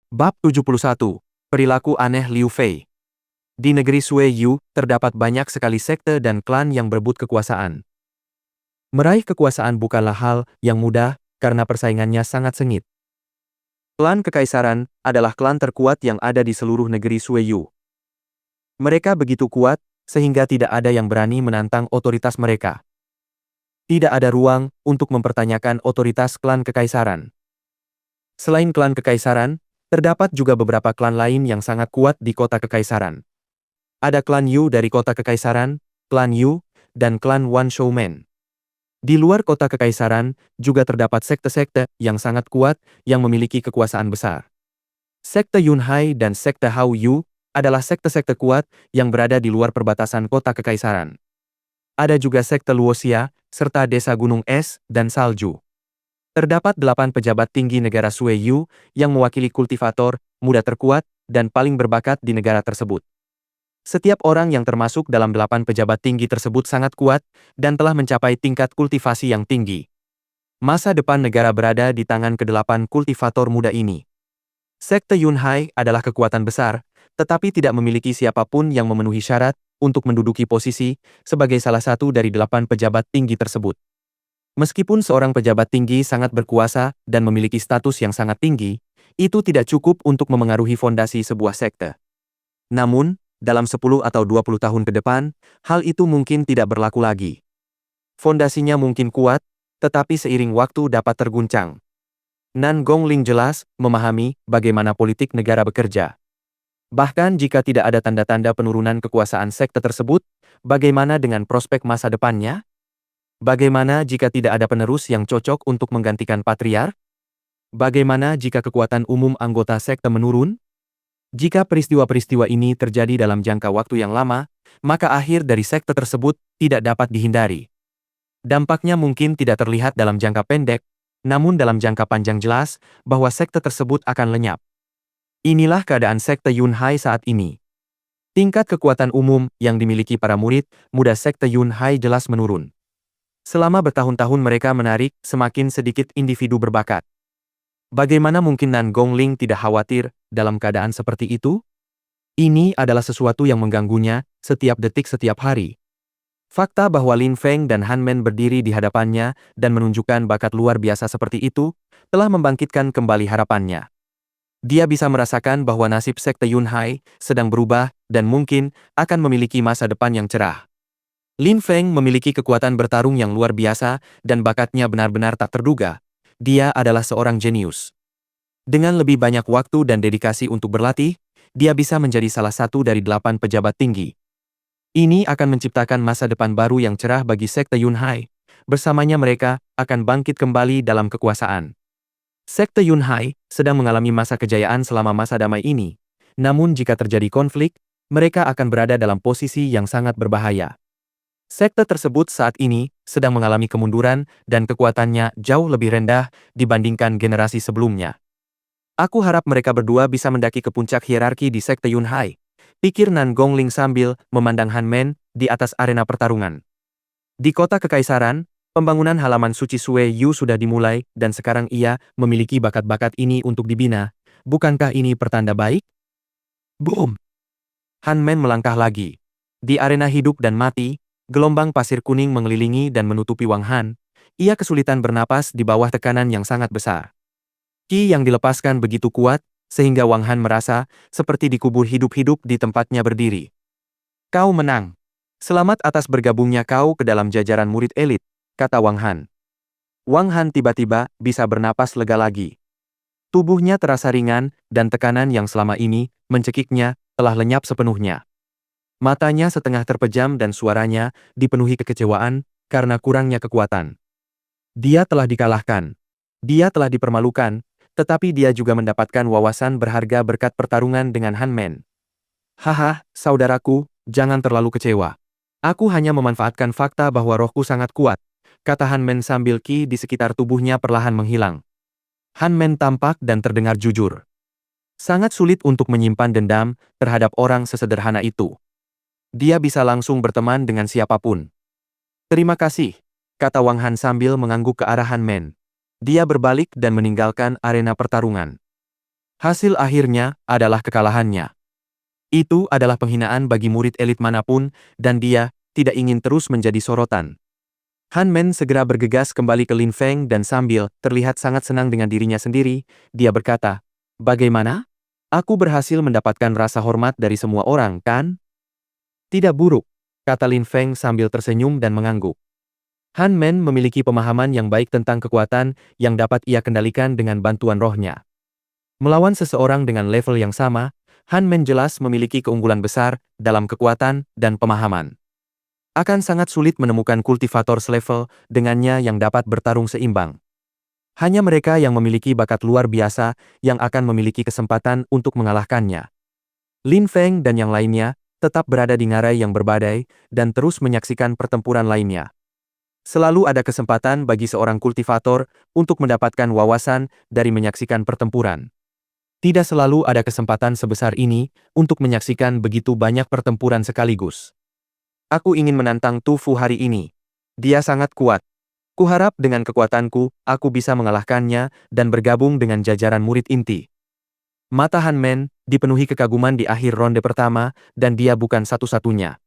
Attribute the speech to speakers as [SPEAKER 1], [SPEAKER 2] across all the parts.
[SPEAKER 1] Bab 71. Perilaku aneh Liu Fei. Di negeri Sui Yu, terdapat banyak sekali sekte dan klan yang berebut kekuasaan. Meraih kekuasaan bukanlah hal yang mudah, karena persaingannya sangat sengit. Klan Kekaisaran adalah klan terkuat yang ada di seluruh negeri Sui Yu. Mereka begitu kuat, sehingga tidak ada yang berani menantang otoritas mereka. Tidak ada ruang untuk mempertanyakan otoritas klan Kekaisaran. Selain klan Kekaisaran, terdapat juga beberapa klan lain yang sangat kuat di kota Kekaisaran. Ada klan Yu dari kota Kekaisaran, klan Yu, dan klan Wan Shoumen. Di luar kota Kekaisaran, juga terdapat sekte-sekte yang sangat kuat yang memiliki kekuasaan besar. Sekte Yunhai dan sekte Hao Yu adalah sekte-sekte kuat yang berada di luar perbatasan kota Kekaisaran. Ada juga sekte Luoxia, serta desa Gunung Es dan Salju. Terdapat 8 pejabat tinggi negara Sui Yu yang mewakili kultivator, muda terkuat, dan paling berbakat di negara tersebut. Setiap orang yang termasuk dalam 8 pejabat tinggi tersebut sangat kuat dan telah mencapai tingkat kultivasi yang tinggi. Masa depan negara berada di tangan ke-8 kultivator muda ini. Sekte Yunhai adalah kekuatan besar, tetapi tidak memiliki siapapun yang memenuhi syarat untuk menduduki posisi sebagai salah satu dari 8 pejabat tinggi tersebut. Meskipun seorang pejabat tinggi sangat berkuasa dan memiliki status yang sangat tinggi, itu tidak cukup untuk memengaruhi fondasi sebuah sekte. Namun, dalam 10 atau 20 tahun ke depan, hal itu mungkin tidak berlaku lagi. Fondasinya mungkin kuat, tetapi seiring waktu dapat terguncang. Nan Gongling jelas memahami bagaimana politik negara bekerja. Bahkan jika tidak ada tanda-tanda penurunan kekuasaan sekte tersebut, bagaimana dengan prospek masa depannya? Bagaimana jika tidak ada penerus yang cocok untuk menggantikan patriark? Bagaimana jika kekuatan umum anggota sekte menurun? Jika peristiwa-peristiwa ini terjadi dalam jangka waktu yang lama, maka akhir dari sekte tersebut tidak dapat dihindari. Dampaknya mungkin tidak terlihat dalam jangka pendek, namun dalam jangka panjang jelas bahwa sekte tersebut akan lenyap. Inilah keadaan sekte Yunhai saat ini. Tingkat kekuatan umum yang dimiliki para murid muda sekte Yunhai jelas menurun. Selama bertahun-tahun mereka menarik semakin sedikit individu berbakat. Bagaimana mungkin Nan Gongling tidak khawatir dalam keadaan seperti itu? Ini adalah sesuatu yang mengganggunya setiap detik setiap hari. Fakta bahwa Lin Feng dan Han Men berdiri di hadapannya dan menunjukkan bakat luar biasa seperti itu, telah membangkitkan kembali harapannya. Dia bisa merasakan bahwa nasib sekte Yunhai sedang berubah dan mungkin akan memiliki masa depan yang cerah. Lin Feng memiliki kekuatan bertarung yang luar biasa dan bakatnya benar-benar tak terduga. Dia adalah seorang jenius. Dengan lebih banyak waktu dan dedikasi untuk berlatih, dia bisa menjadi salah satu dari 8 pejabat tinggi. Ini akan menciptakan masa depan baru yang cerah bagi sekte Yunhai. Bersamanya mereka akan bangkit kembali dalam kekuasaan. Sekte Yunhai sedang mengalami masa kejayaan selama masa damai ini. Namun jika terjadi konflik, mereka akan berada dalam posisi yang sangat berbahaya. Sekte tersebut saat ini sedang mengalami kemunduran dan kekuatannya jauh lebih rendah dibandingkan generasi sebelumnya. Aku harap mereka berdua bisa mendaki ke puncak hierarki di sekte Yunhai, pikir Nan Gongling sambil memandang Han Men di atas arena pertarungan. Di kota Kekaisaran, pembangunan halaman suci Sui Yu sudah dimulai dan sekarang ia memiliki bakat-bakat ini untuk dibina. Bukankah ini pertanda baik? Boom! Han Men melangkah lagi. Di arena hidup dan mati, gelombang pasir kuning mengelilingi dan menutupi Wang Han. Ia kesulitan bernapas di bawah tekanan yang sangat besar. Qi yang dilepaskan begitu kuat, sehingga Wang Han merasa seperti dikubur hidup-hidup di tempatnya berdiri. Kau menang. Selamat atas bergabungnya kau ke dalam jajaran murid elit, kata Wang Han. Wang Han tiba-tiba bisa bernapas lega lagi. Tubuhnya terasa ringan, dan tekanan yang selama ini mencekiknya telah lenyap sepenuhnya. Matanya setengah terpejam dan suaranya dipenuhi kekecewaan karena kurangnya kekuatan. Dia telah dikalahkan. Dia telah dipermalukan, tetapi dia juga mendapatkan wawasan berharga berkat pertarungan dengan Han Men. Haha, saudaraku, jangan terlalu kecewa. Aku hanya memanfaatkan fakta bahwa rohku sangat kuat, kata Han Men sambil Qi di sekitar tubuhnya perlahan menghilang. Han Men tampak dan terdengar jujur. Sangat sulit untuk menyimpan dendam terhadap orang sesederhana itu. Dia bisa langsung berteman dengan siapapun. Terima kasih, kata Wang Han sambil mengangguk ke arah Han Men. Dia berbalik dan meninggalkan arena pertarungan. Hasil akhirnya adalah kekalahannya. Itu adalah penghinaan bagi murid elit manapun, dan dia tidak ingin terus menjadi sorotan. Han Men segera bergegas kembali ke Lin Feng dan sambil terlihat sangat senang dengan dirinya sendiri, dia berkata, "Bagaimana? Aku berhasil mendapatkan rasa hormat dari semua orang, kan?" "Tidak buruk," kata Lin Feng sambil tersenyum dan mengangguk. Han Men memiliki pemahaman yang baik tentang kekuatan yang dapat ia kendalikan dengan bantuan rohnya. Melawan seseorang dengan level yang sama, Han Men jelas memiliki keunggulan besar dalam kekuatan dan pemahaman. Akan sangat sulit menemukan kultivator selevel dengannya yang dapat bertarung seimbang. Hanya mereka yang memiliki bakat luar biasa yang akan memiliki kesempatan untuk mengalahkannya. Lin Feng dan yang lainnya tetap berada di ngarai yang berbadai dan terus menyaksikan pertempuran lainnya. Selalu ada kesempatan bagi seorang kultivator untuk mendapatkan wawasan dari menyaksikan pertempuran. Tidak selalu ada kesempatan sebesar ini untuk menyaksikan begitu banyak pertempuran sekaligus. Aku ingin menantang Tu Fu hari ini. Dia sangat kuat. Kuharap dengan kekuatanku, aku bisa mengalahkannya dan bergabung dengan jajaran murid inti. Mata Han Men dipenuhi kekaguman di akhir ronde pertama, dan dia bukan satu-satunya.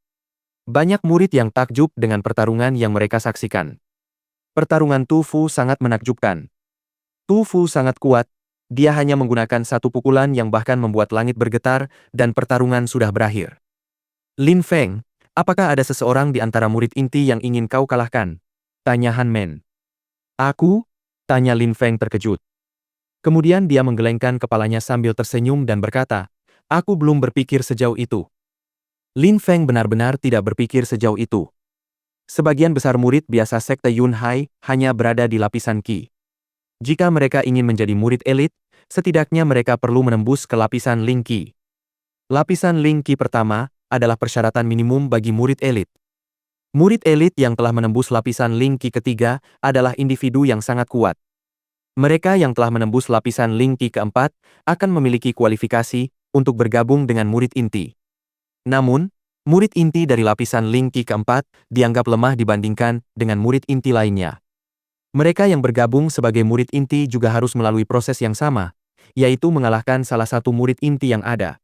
[SPEAKER 1] Banyak murid yang takjub dengan pertarungan yang mereka saksikan. Pertarungan Tu Fu sangat menakjubkan. Tu Fu sangat kuat. Dia hanya menggunakan satu pukulan yang bahkan membuat langit bergetar, dan pertarungan sudah berakhir. "Lin Feng, apakah ada seseorang di antara murid inti yang ingin kau kalahkan?" tanya Han Men. "Aku?" tanya Lin Feng terkejut. Kemudian dia menggelengkan kepalanya sambil tersenyum dan berkata, "Aku belum berpikir sejauh itu." Lin Feng benar-benar tidak berpikir sejauh itu. Sebagian besar murid biasa sekte Yun Hai hanya berada di lapisan Qi. Jika mereka ingin menjadi murid elit, setidaknya mereka perlu menembus ke lapisan Ling Qi. Lapisan Ling Qi pertama adalah persyaratan minimum bagi murid elit. Murid elit yang telah menembus lapisan Ling Qi ketiga adalah individu yang sangat kuat. Mereka yang telah menembus lapisan Ling Qi keempat akan memiliki kualifikasi untuk bergabung dengan murid inti. Namun, murid inti dari lapisan Ling Qi keempat dianggap lemah dibandingkan dengan murid inti lainnya. Mereka yang bergabung sebagai murid inti juga harus melalui proses yang sama, yaitu mengalahkan salah satu murid inti yang ada.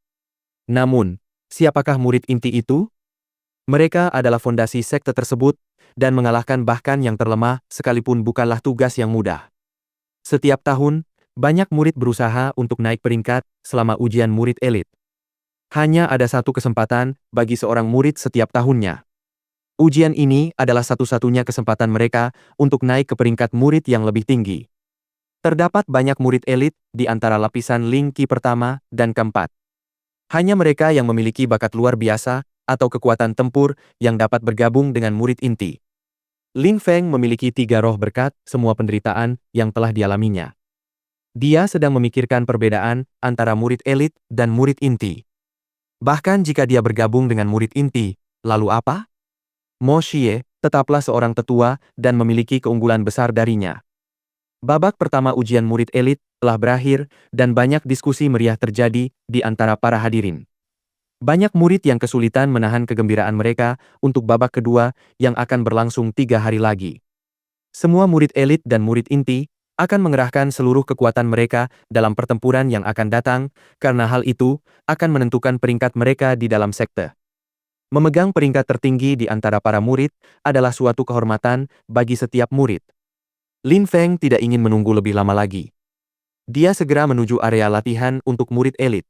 [SPEAKER 1] Namun, siapakah murid inti itu? Mereka adalah fondasi sekte tersebut, dan mengalahkan bahkan yang terlemah sekalipun bukanlah tugas yang mudah. Setiap tahun, banyak murid berusaha untuk naik peringkat selama ujian murid elit. Hanya ada satu kesempatan bagi seorang murid setiap tahunnya. Ujian ini adalah satu-satunya kesempatan mereka untuk naik ke peringkat murid yang lebih tinggi. Terdapat banyak murid elit di antara lapisan Ling Qi pertama dan keempat. Hanya mereka yang memiliki bakat luar biasa atau kekuatan tempur yang dapat bergabung dengan murid inti. Lin Feng memiliki 3 roh berkat semua penderitaan yang telah dialaminya. Dia sedang memikirkan perbedaan antara murid elit dan murid inti. Bahkan jika dia bergabung dengan murid inti, lalu apa? Mo Xie tetaplah seorang tetua dan memiliki keunggulan besar darinya. Babak pertama ujian murid elit telah berakhir dan banyak diskusi meriah terjadi di antara para hadirin. Banyak murid yang kesulitan menahan kegembiraan mereka untuk babak kedua yang akan berlangsung 3 hari lagi. Semua murid elit dan murid inti akan mengerahkan seluruh kekuatan mereka dalam pertempuran yang akan datang, karena hal itu akan menentukan peringkat mereka di dalam sekte. Memegang peringkat tertinggi di antara para murid adalah suatu kehormatan bagi setiap murid. Lin Feng tidak ingin menunggu lebih lama lagi. Dia segera menuju area latihan untuk murid elit.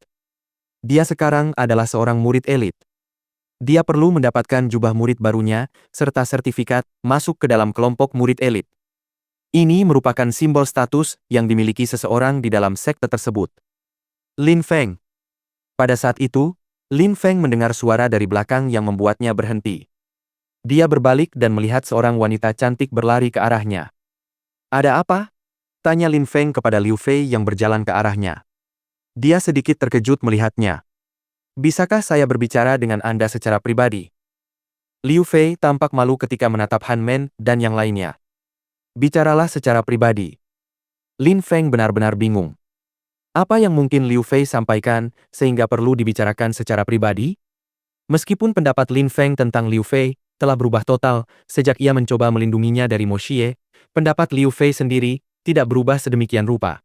[SPEAKER 1] Dia sekarang adalah seorang murid elit. Dia perlu mendapatkan jubah murid barunya, serta sertifikat masuk ke dalam kelompok murid elit. Ini merupakan simbol status yang dimiliki seseorang di dalam sekte tersebut. Lin Feng. Pada saat itu, Lin Feng mendengar suara dari belakang yang membuatnya berhenti. Dia berbalik dan melihat seorang wanita cantik berlari ke arahnya. "Ada apa?" tanya Lin Feng kepada Liu Fei yang berjalan ke arahnya. Dia sedikit terkejut melihatnya. "Bisakah saya berbicara dengan Anda secara pribadi?" Liu Fei tampak malu ketika menatap Han Men dan yang lainnya. "Bicaralah secara pribadi." Lin Feng benar-benar bingung. Apa yang mungkin Liu Fei sampaikan sehingga perlu dibicarakan secara pribadi? Meskipun pendapat Lin Feng tentang Liu Fei telah berubah total sejak ia mencoba melindunginya dari Mo Xie, pendapat Liu Fei sendiri tidak berubah sedemikian rupa.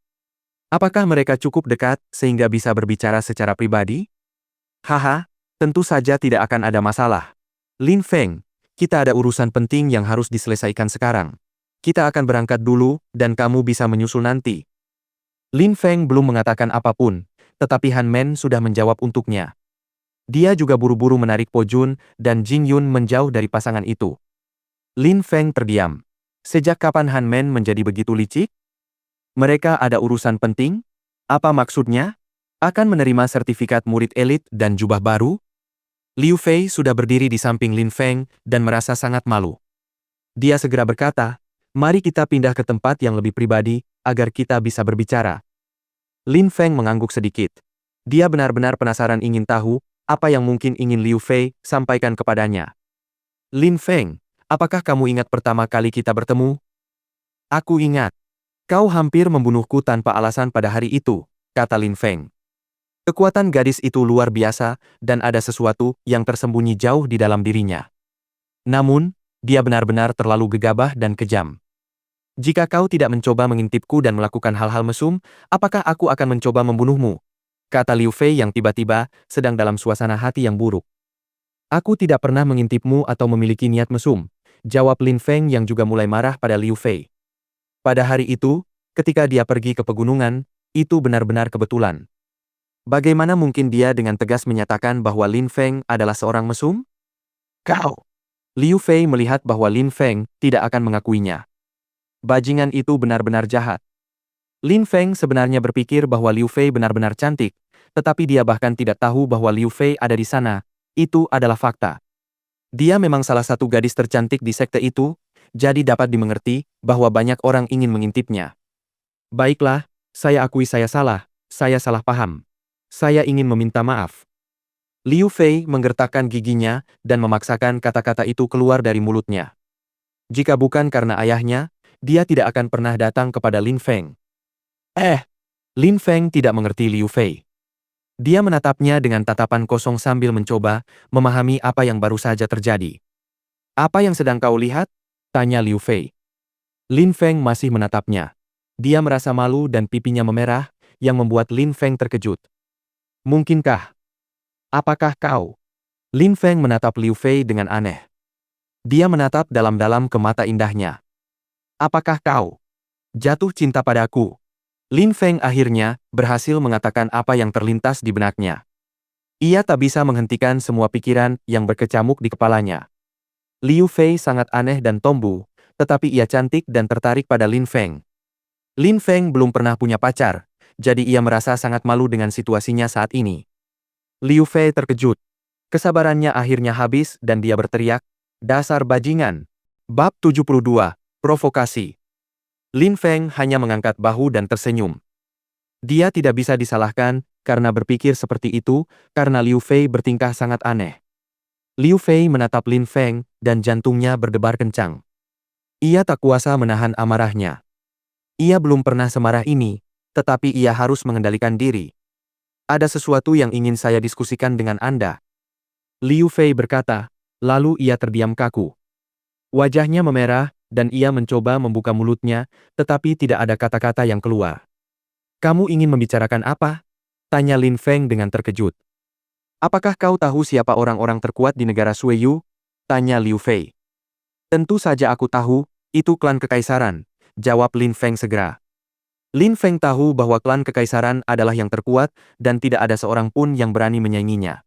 [SPEAKER 1] Apakah mereka cukup dekat sehingga bisa berbicara secara pribadi? Haha, tentu saja tidak akan ada masalah. Lin Feng, kita ada urusan penting yang harus diselesaikan sekarang. Kita akan berangkat dulu, dan kamu bisa menyusul nanti. Lin Feng belum mengatakan apapun, tetapi Han Men sudah menjawab untuknya. Dia juga buru-buru menarik Po Jun, dan Jing Yun menjauh dari pasangan itu. Lin Feng terdiam. Sejak kapan Han Men menjadi begitu licik? Mereka ada urusan penting? Apa maksudnya? Akan menerima sertifikat murid elit dan jubah baru? Liu Fei sudah berdiri di samping Lin Feng dan merasa sangat malu. Dia segera berkata, "Mari kita pindah ke tempat yang lebih pribadi, agar kita bisa berbicara." Lin Feng mengangguk sedikit. Dia benar-benar penasaran ingin tahu, apa yang mungkin ingin Liu Fei sampaikan kepadanya. "Lin Feng, apakah kamu ingat pertama kali kita bertemu?" "Aku ingat. Kau hampir membunuhku tanpa alasan pada hari itu," kata Lin Feng. Kekuatan gadis itu luar biasa, dan ada sesuatu yang tersembunyi jauh di dalam dirinya. Namun, dia benar-benar terlalu gegabah dan kejam. "Jika kau tidak mencoba mengintipku dan melakukan hal-hal mesum, apakah aku akan mencoba membunuhmu?" kata Liu Fei yang tiba-tiba sedang dalam suasana hati yang buruk. "Aku tidak pernah mengintipmu atau memiliki niat mesum," jawab Lin Feng yang juga mulai marah pada Liu Fei. Pada hari itu, ketika dia pergi ke pegunungan, itu benar-benar kebetulan. Bagaimana mungkin dia dengan tegas menyatakan bahwa Lin Feng adalah seorang mesum? "Kau!" Liu Fei melihat bahwa Lin Feng tidak akan mengakuinya. Bajingan itu benar-benar jahat. Lin Feng sebenarnya berpikir bahwa Liu Fei benar-benar cantik, tetapi dia bahkan tidak tahu bahwa Liu Fei ada di sana. Itu adalah fakta. Dia memang salah satu gadis tercantik di sekte itu, jadi dapat dimengerti bahwa banyak orang ingin mengintipnya. "Baiklah, saya akui saya salah paham. Saya ingin meminta maaf." Liu Fei menggertakkan giginya dan memaksakan kata-kata itu keluar dari mulutnya. Jika bukan karena ayahnya, dia tidak akan pernah datang kepada Lin Feng. Lin Feng tidak mengerti Liu Fei. Dia menatapnya dengan tatapan kosong sambil mencoba memahami apa yang baru saja terjadi. "Apa yang sedang kau lihat?" tanya Liu Fei. Lin Feng masih menatapnya. Dia merasa malu dan pipinya memerah, yang membuat Lin Feng terkejut. "Mungkinkah? Apakah kau?" Lin Feng menatap Liu Fei dengan aneh. Dia menatap dalam-dalam ke mata indahnya. "Apakah kau jatuh cinta padaku?" Lin Feng akhirnya berhasil mengatakan apa yang terlintas di benaknya. Ia tak bisa menghentikan semua pikiran yang berkecamuk di kepalanya. Liu Fei sangat aneh dan tombu, tetapi ia cantik dan tertarik pada Lin Feng. Lin Feng belum pernah punya pacar, jadi ia merasa sangat malu dengan situasinya saat ini. Liu Fei terkejut. Kesabarannya akhirnya habis dan dia berteriak, "Dasar bajingan!" Bab 72, Provokasi. Lin Feng hanya mengangkat bahu dan tersenyum. Dia tidak bisa disalahkan karena berpikir seperti itu, karena Liu Fei bertingkah sangat aneh. Liu Fei menatap Lin Feng dan jantungnya berdebar kencang. Ia tak kuasa menahan amarahnya. Ia belum pernah semarah ini, tetapi ia harus mengendalikan diri. "Ada sesuatu yang ingin saya diskusikan dengan Anda," Liu Fei berkata, lalu ia terdiam kaku. Wajahnya memerah, dan ia mencoba membuka mulutnya, tetapi tidak ada kata-kata yang keluar. "Kamu ingin membicarakan apa?" tanya Lin Feng dengan terkejut. "Apakah kau tahu siapa orang-orang terkuat di negara Sueyu?" tanya Liu Fei. "Tentu saja aku tahu, itu klan kekaisaran," jawab Lin Feng segera. Lin Feng tahu bahwa klan kekaisaran adalah yang terkuat, dan tidak ada seorang pun yang berani menyainginya.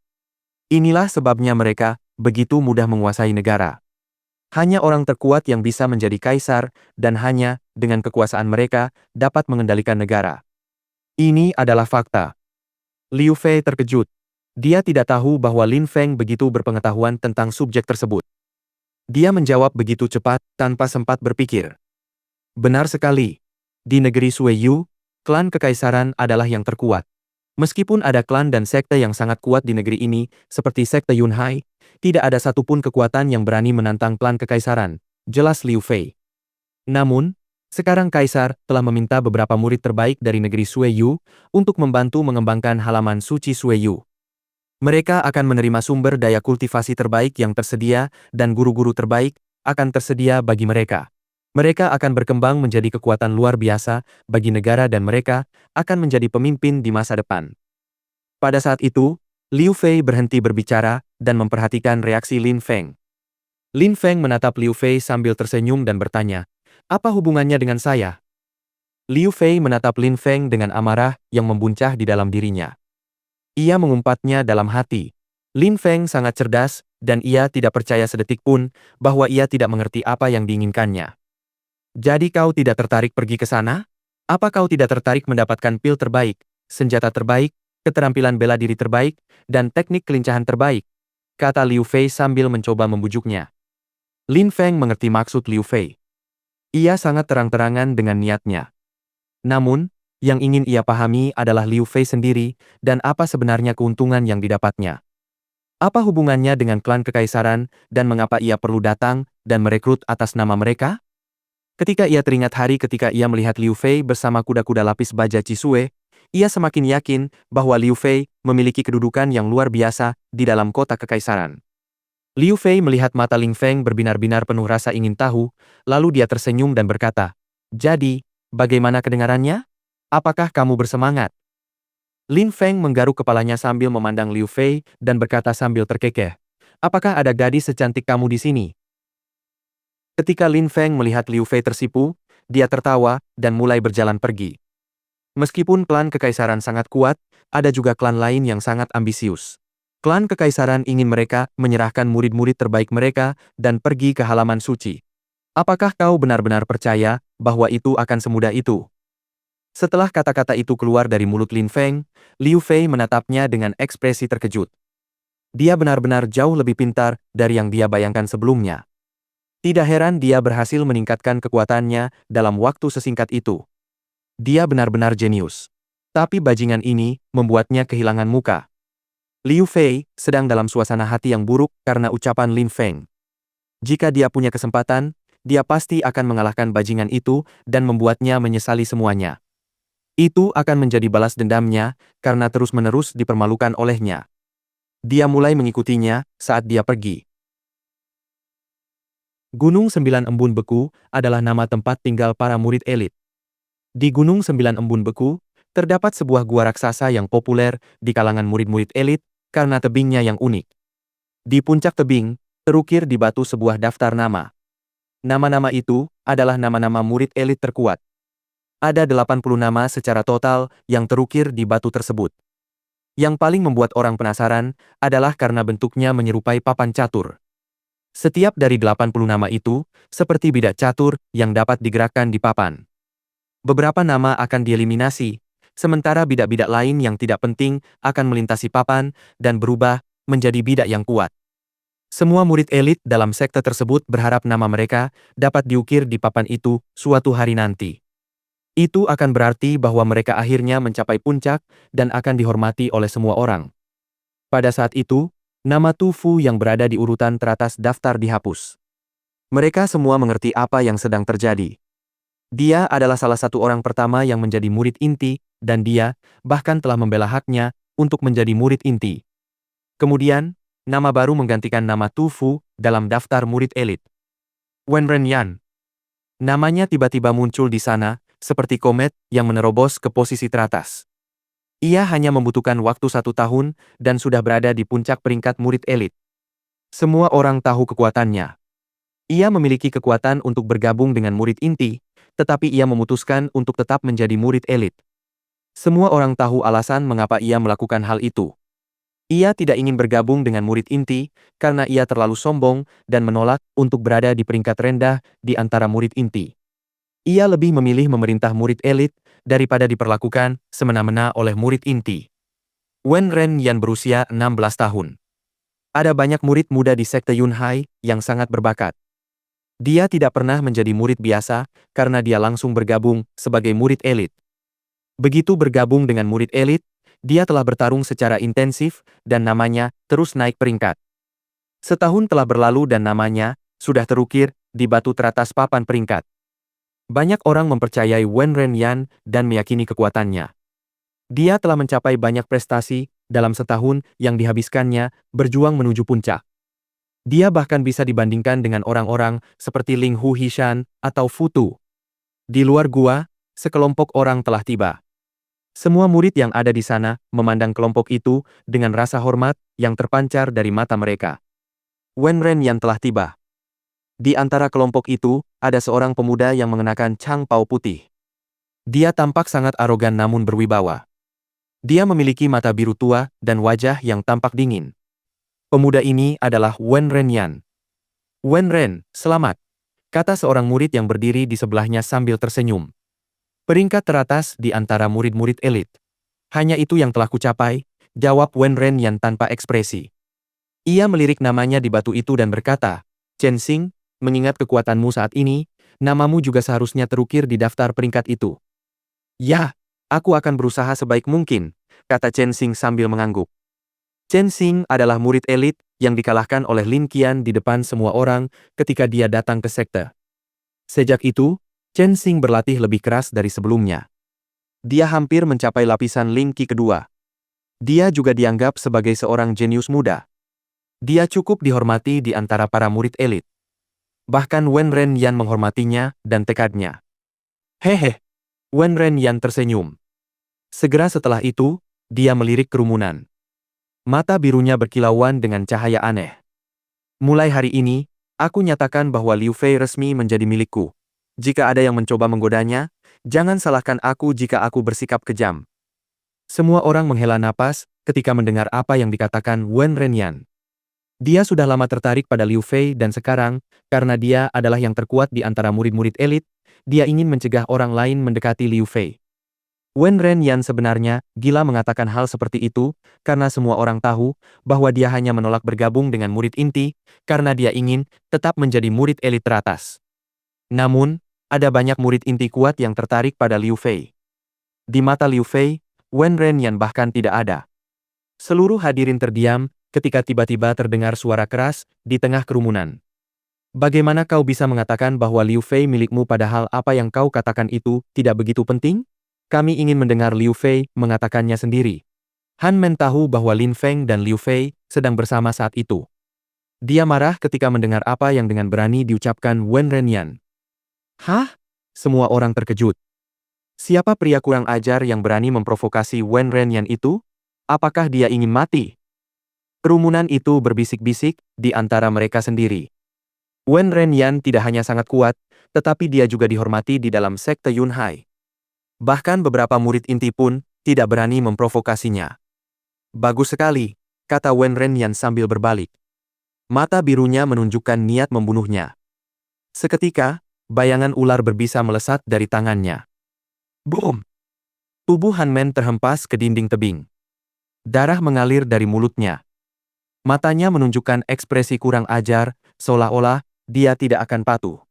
[SPEAKER 1] Inilah sebabnya mereka begitu mudah menguasai negara. Hanya orang terkuat yang bisa menjadi kaisar, dan hanya dengan kekuasaan mereka dapat mengendalikan negara. Ini adalah fakta. Liu Fei terkejut. Dia tidak tahu bahwa Lin Feng begitu berpengetahuan tentang subjek tersebut. Dia menjawab begitu cepat, tanpa sempat berpikir. "Benar sekali. Di negeri Sueyu, klan kekaisaran adalah yang terkuat. Meskipun ada klan dan sekte yang sangat kuat di negeri ini, seperti sekte Yunhai, tidak ada satupun kekuatan yang berani menantang klan kekaisaran," jelas Liu Fei. Namun, sekarang kaisar telah meminta beberapa murid terbaik dari negeri Sueyu untuk membantu mengembangkan halaman suci Sueyu. Mereka akan menerima sumber daya kultivasi terbaik yang tersedia, dan guru-guru terbaik akan tersedia bagi mereka. Mereka akan berkembang menjadi kekuatan luar biasa bagi negara dan mereka akan menjadi pemimpin di masa depan. Pada saat itu, Liu Fei berhenti berbicara dan memperhatikan reaksi Lin Feng. Lin Feng menatap Liu Fei sambil tersenyum dan bertanya, "Apa hubungannya dengan saya?" Liu Fei menatap Lin Feng dengan amarah yang membuncah di dalam dirinya. Ia mengumpatnya dalam hati. Lin Feng sangat cerdas, dan ia tidak percaya sedetik pun bahwa ia tidak mengerti apa yang diinginkannya. "Jadi kau tidak tertarik pergi ke sana? Apa kau tidak tertarik mendapatkan pil terbaik, senjata terbaik, keterampilan bela diri terbaik, dan teknik kelincahan terbaik?" kata Liu Fei sambil mencoba membujuknya. Lin Feng mengerti maksud Liu Fei. Ia sangat terang-terangan dengan niatnya. Namun, yang ingin ia pahami adalah Liu Fei sendiri dan apa sebenarnya keuntungan yang didapatnya. Apa hubungannya dengan klan kekaisaran dan mengapa ia perlu datang dan merekrut atas nama mereka? Ketika ia teringat hari ketika ia melihat Liu Fei bersama kuda-kuda lapis baja Cisue, ia semakin yakin bahwa Liu Fei memiliki kedudukan yang luar biasa di dalam kota kekaisaran. Liu Fei melihat mata Lin Feng berbinar-binar penuh rasa ingin tahu, lalu dia tersenyum dan berkata, "Jadi, bagaimana kedengarannya? Apakah kamu bersemangat?" Lin Feng menggaruk kepalanya sambil memandang Liu Fei dan berkata sambil terkekeh, "Apakah ada gadis secantik kamu di sini?" Ketika Lin Feng melihat Liu Fei tersipu, dia tertawa dan mulai berjalan pergi. Meskipun klan kekaisaran sangat kuat, ada juga klan lain yang sangat ambisius. Klan kekaisaran ingin mereka menyerahkan murid-murid terbaik mereka dan pergi ke halaman suci. Apakah kau benar-benar percaya bahwa itu akan semudah itu? Setelah kata-kata itu keluar dari mulut Lin Feng, Liu Fei menatapnya dengan ekspresi terkejut. Dia benar-benar jauh lebih pintar dari yang dia bayangkan sebelumnya. Tidak heran dia berhasil meningkatkan kekuatannya dalam waktu sesingkat itu. Dia benar-benar jenius. Tapi bajingan ini membuatnya kehilangan muka. Liu Fei sedang dalam suasana hati yang buruk karena ucapan Lin Feng. Jika dia punya kesempatan, dia pasti akan mengalahkan bajingan itu dan membuatnya menyesali semuanya. Itu akan menjadi balas dendamnya karena terus-menerus dipermalukan olehnya. Dia mulai mengikutinya saat dia pergi. Gunung Sembilan Embun Beku adalah nama tempat tinggal para murid elit. Di Gunung Sembilan Embun Beku, terdapat sebuah gua raksasa yang populer di kalangan murid-murid elit karena tebingnya yang unik. Di puncak tebing, terukir di batu sebuah daftar nama. Nama-nama itu adalah nama-nama murid elit terkuat. Ada 80 nama secara total yang terukir di batu tersebut. Yang paling membuat orang penasaran adalah karena bentuknya menyerupai papan catur. Setiap dari 80 nama itu, seperti bidak catur yang dapat digerakkan di papan. Beberapa nama akan dieliminasi, sementara bidak-bidak lain yang tidak penting akan melintasi papan dan berubah menjadi bidak yang kuat. Semua murid elit dalam sekte tersebut berharap nama mereka dapat diukir di papan itu suatu hari nanti. Itu akan berarti bahwa mereka akhirnya mencapai puncak dan akan dihormati oleh semua orang. Pada saat itu, nama Tu Fu yang berada di urutan teratas daftar dihapus. Mereka semua mengerti apa yang sedang terjadi. Dia adalah salah satu orang pertama yang menjadi murid inti, dan dia bahkan telah membela haknya untuk menjadi murid inti. Kemudian, nama baru menggantikan nama Tu Fu dalam daftar murid elit. Wen Renyan. Namanya tiba-tiba muncul di sana, seperti komet yang menerobos ke posisi teratas. Ia hanya membutuhkan waktu 1 tahun dan sudah berada di puncak peringkat murid elit. Semua orang tahu kekuatannya. Ia memiliki kekuatan untuk bergabung dengan murid inti, tetapi ia memutuskan untuk tetap menjadi murid elit. Semua orang tahu alasan mengapa ia melakukan hal itu. Ia tidak ingin bergabung dengan murid inti karena ia terlalu sombong dan menolak untuk berada di peringkat rendah di antara murid inti. Ia lebih memilih memerintah murid elit daripada diperlakukan semena-mena oleh murid inti. Wen Renyan berusia 16 tahun. Ada banyak murid muda di sekte Yunhai yang sangat berbakat. Dia tidak pernah menjadi murid biasa karena dia langsung bergabung sebagai murid elit. Begitu bergabung dengan murid elit, dia telah bertarung secara intensif dan namanya terus naik peringkat. Setahun telah berlalu dan namanya sudah terukir di batu teratas papan peringkat. Banyak orang mempercayai Wen Renyan dan meyakini kekuatannya. Dia telah mencapai banyak prestasi dalam setahun yang dihabiskannya berjuang menuju puncak. Dia bahkan bisa dibandingkan dengan orang-orang seperti Ling Hu Hishan atau Fu Tu. Di luar gua, sekelompok orang telah tiba. Semua murid yang ada di sana memandang kelompok itu dengan rasa hormat yang terpancar dari mata mereka. Wen Ren yang telah tiba. Di antara kelompok itu, ada seorang pemuda yang mengenakan cangpao putih. Dia tampak sangat arogan namun berwibawa. Dia memiliki mata biru tua dan wajah yang tampak dingin. Pemuda ini adalah Wen Renyan. Wen Ren, selamat, kata seorang murid yang berdiri di sebelahnya sambil tersenyum. Peringkat teratas di antara murid-murid elit. Hanya itu yang telah kucapai, jawab Wen Renyan tanpa ekspresi. Ia melirik namanya di batu itu dan berkata, Chen Xing, mengingat kekuatanmu saat ini, namamu juga seharusnya terukir di daftar peringkat itu. Ya, aku akan berusaha sebaik mungkin, kata Chen Xing sambil mengangguk. Chen Xing adalah murid elit yang dikalahkan oleh Lin Qian di depan semua orang ketika dia datang ke sekte. Sejak itu, Chen Xing berlatih lebih keras dari sebelumnya. Dia hampir mencapai lapisan Ling Qi kedua. Dia juga dianggap sebagai seorang jenius muda. Dia cukup dihormati di antara para murid elit. Bahkan Wen Renyan menghormatinya dan tekadnya. Hehe, Wen Renyan tersenyum. Segera setelah itu, dia melirik kerumunan. Mata birunya berkilauan dengan cahaya aneh. Mulai hari ini, aku nyatakan bahwa Liu Fei resmi menjadi milikku. Jika ada yang mencoba menggodanya, jangan salahkan aku jika aku bersikap kejam. Semua orang menghela napas ketika mendengar apa yang dikatakan Wen Renyan. Dia sudah lama tertarik pada Liu Fei dan sekarang, karena dia adalah yang terkuat di antara murid-murid elit, dia ingin mencegah orang lain mendekati Liu Fei. Wen Renyan sebenarnya gila mengatakan hal seperti itu, karena semua orang tahu bahwa dia hanya menolak bergabung dengan murid inti, karena dia ingin tetap menjadi murid elit teratas. Namun, ada banyak murid inti kuat yang tertarik pada Liu Fei. Di mata Liu Fei, Wen Renyan bahkan tidak ada. Seluruh hadirin terdiam ketika tiba-tiba terdengar suara keras di tengah kerumunan. Bagaimana kau bisa mengatakan bahwa Liu Fei milikmu padahal apa yang kau katakan itu tidak begitu penting? Kami ingin mendengar Liu Fei mengatakannya sendiri. Han Men tahu bahwa Lin Feng dan Liu Fei sedang bersama saat itu. Dia marah ketika mendengar apa yang dengan berani diucapkan Wen Renyan. Hah? Semua orang terkejut. Siapa pria kurang ajar yang berani memprovokasi Wen Renyan itu? Apakah dia ingin mati? Kerumunan itu berbisik-bisik di antara mereka sendiri. Wen Renyan tidak hanya sangat kuat, tetapi dia juga dihormati di dalam sekte Yunhai. Bahkan beberapa murid inti pun tidak berani memprovokasinya. Bagus sekali, kata Wen Renyan sambil berbalik. Mata birunya menunjukkan niat membunuhnya. Seketika, bayangan ular berbisa melesat dari tangannya. Boom! Tubuh Han Men terhempas ke dinding tebing. Darah mengalir dari mulutnya. Matanya menunjukkan ekspresi kurang ajar, seolah-olah dia tidak akan patuh.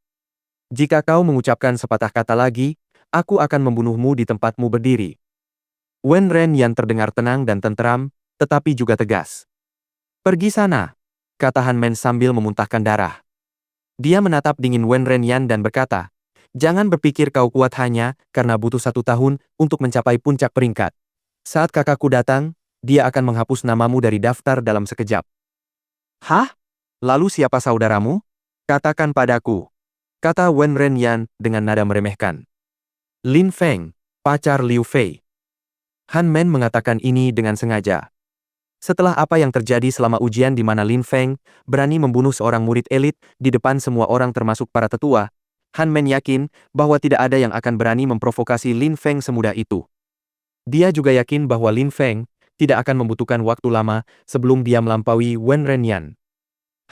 [SPEAKER 1] Jika kau mengucapkan sepatah kata lagi, aku akan membunuhmu di tempatmu berdiri. Wen Renyan terdengar tenang dan tenteram, tetapi juga tegas. Pergi sana, kata Han Men sambil memuntahkan darah. Dia menatap dingin Wen Renyan dan berkata, jangan berpikir kau kuat hanya karena butuh 1 tahun untuk mencapai puncak peringkat. Saat kakakku datang, dia akan menghapus namamu dari daftar dalam sekejap. Hah? Lalu siapa saudaramu? Katakan padaku, kata Wen Renyan dengan nada meremehkan. Lin Feng, pacar Liu Fei. Han Men mengatakan ini dengan sengaja. Setelah apa yang terjadi selama ujian di mana Lin Feng berani membunuh seorang murid elit di depan semua orang termasuk para tetua, Han Men yakin bahwa tidak ada yang akan berani memprovokasi Lin Feng semudah itu. Dia juga yakin bahwa Lin Feng tidak akan membutuhkan waktu lama sebelum dia melampaui Wen Renyan.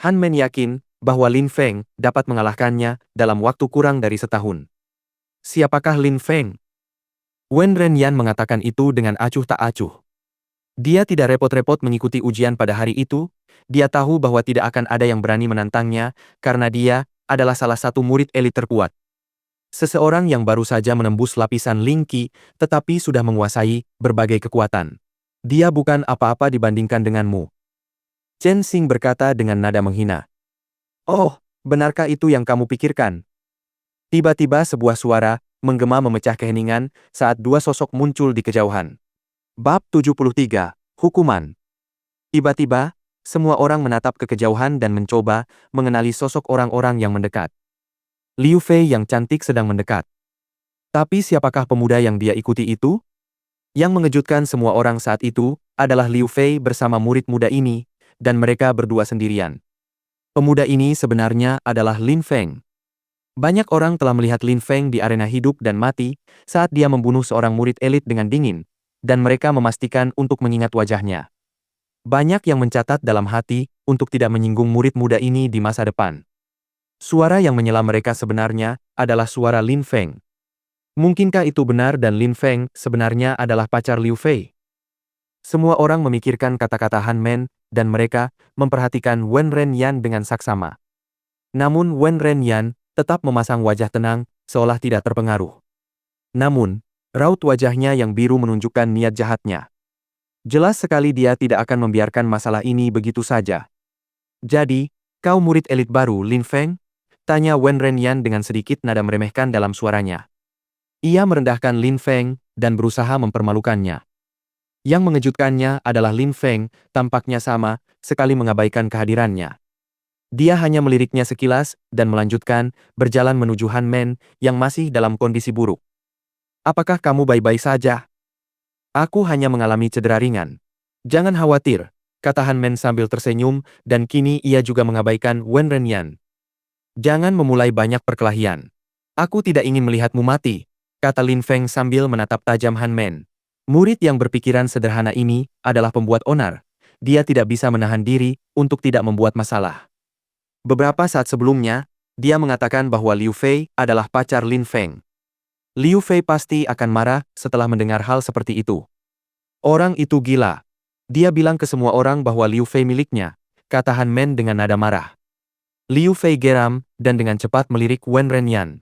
[SPEAKER 1] Han Men yakin bahwa Lin Feng dapat mengalahkannya dalam waktu kurang dari setahun. Siapakah Lin Feng? Wen Renyan mengatakan itu dengan acuh tak acuh. Dia tidak repot-repot mengikuti ujian pada hari itu, dia tahu bahwa tidak akan ada yang berani menantangnya karena dia adalah salah satu murid elit terkuat. Seseorang yang baru saja menembus lapisan Ling Qi tetapi sudah menguasai berbagai kekuatan. Dia bukan apa-apa dibandingkan denganmu. Chen Xing berkata dengan nada menghina. Oh, benarkah itu yang kamu pikirkan? Tiba-tiba sebuah suara menggema memecah keheningan saat 2 sosok muncul di kejauhan. Bab 73, Hukuman. Tiba-tiba, Semua orang menatap ke kejauhan dan mencoba mengenali sosok orang-orang yang mendekat. Liu Fei yang cantik sedang mendekat. Tapi siapakah pemuda yang dia ikuti itu? Yang mengejutkan semua orang saat itu adalah Liu Fei bersama murid muda ini, dan mereka berdua sendirian. Pemuda ini sebenarnya adalah Lin Feng. Banyak orang telah melihat Lin Feng di arena hidup dan mati saat dia membunuh seorang murid elit dengan dingin, dan mereka memastikan untuk mengingat wajahnya. Banyak yang mencatat dalam hati untuk tidak menyinggung murid muda ini di masa depan. Suara yang menyela mereka sebenarnya adalah suara Lin Feng. Mungkinkah itu benar dan Lin Feng sebenarnya adalah pacar Liu Fei? Semua orang memikirkan kata-kata Han Men, dan mereka memperhatikan Wen Renyan dengan saksama. Namun Wen Renyan tetap memasang wajah tenang, seolah tidak terpengaruh. Namun, raut wajahnya yang biru menunjukkan niat jahatnya. Jelas sekali dia tidak akan membiarkan masalah ini begitu saja. Jadi, kau murid elit baru Lin Feng? Tanya Wen Renyan dengan sedikit nada meremehkan dalam suaranya. Ia merendahkan Lin Feng dan berusaha mempermalukannya. Yang mengejutkannya adalah Lin Feng tampaknya sama sekali mengabaikan kehadirannya. Dia hanya meliriknya sekilas dan melanjutkan berjalan menuju Han Men yang masih dalam kondisi buruk. Apakah kamu baik-baik saja? Aku hanya mengalami cedera ringan. Jangan khawatir, kata Han Men sambil tersenyum, dan kini ia juga mengabaikan Wen Renyan. Jangan memulai banyak perkelahian. Aku tidak ingin melihatmu mati, kata Lin Feng sambil menatap tajam Han Men. Murid yang berpikiran sederhana ini adalah pembuat onar. Dia tidak bisa menahan diri untuk tidak membuat masalah. Beberapa saat sebelumnya, dia mengatakan bahwa Liu Fei adalah pacar Lin Feng. Liu Fei pasti akan marah setelah mendengar hal seperti itu. Orang itu gila. Dia bilang ke semua orang bahwa Liu Fei miliknya, kata Han Men dengan nada marah. Liu Fei geram dan dengan cepat melirik Wen Renyan.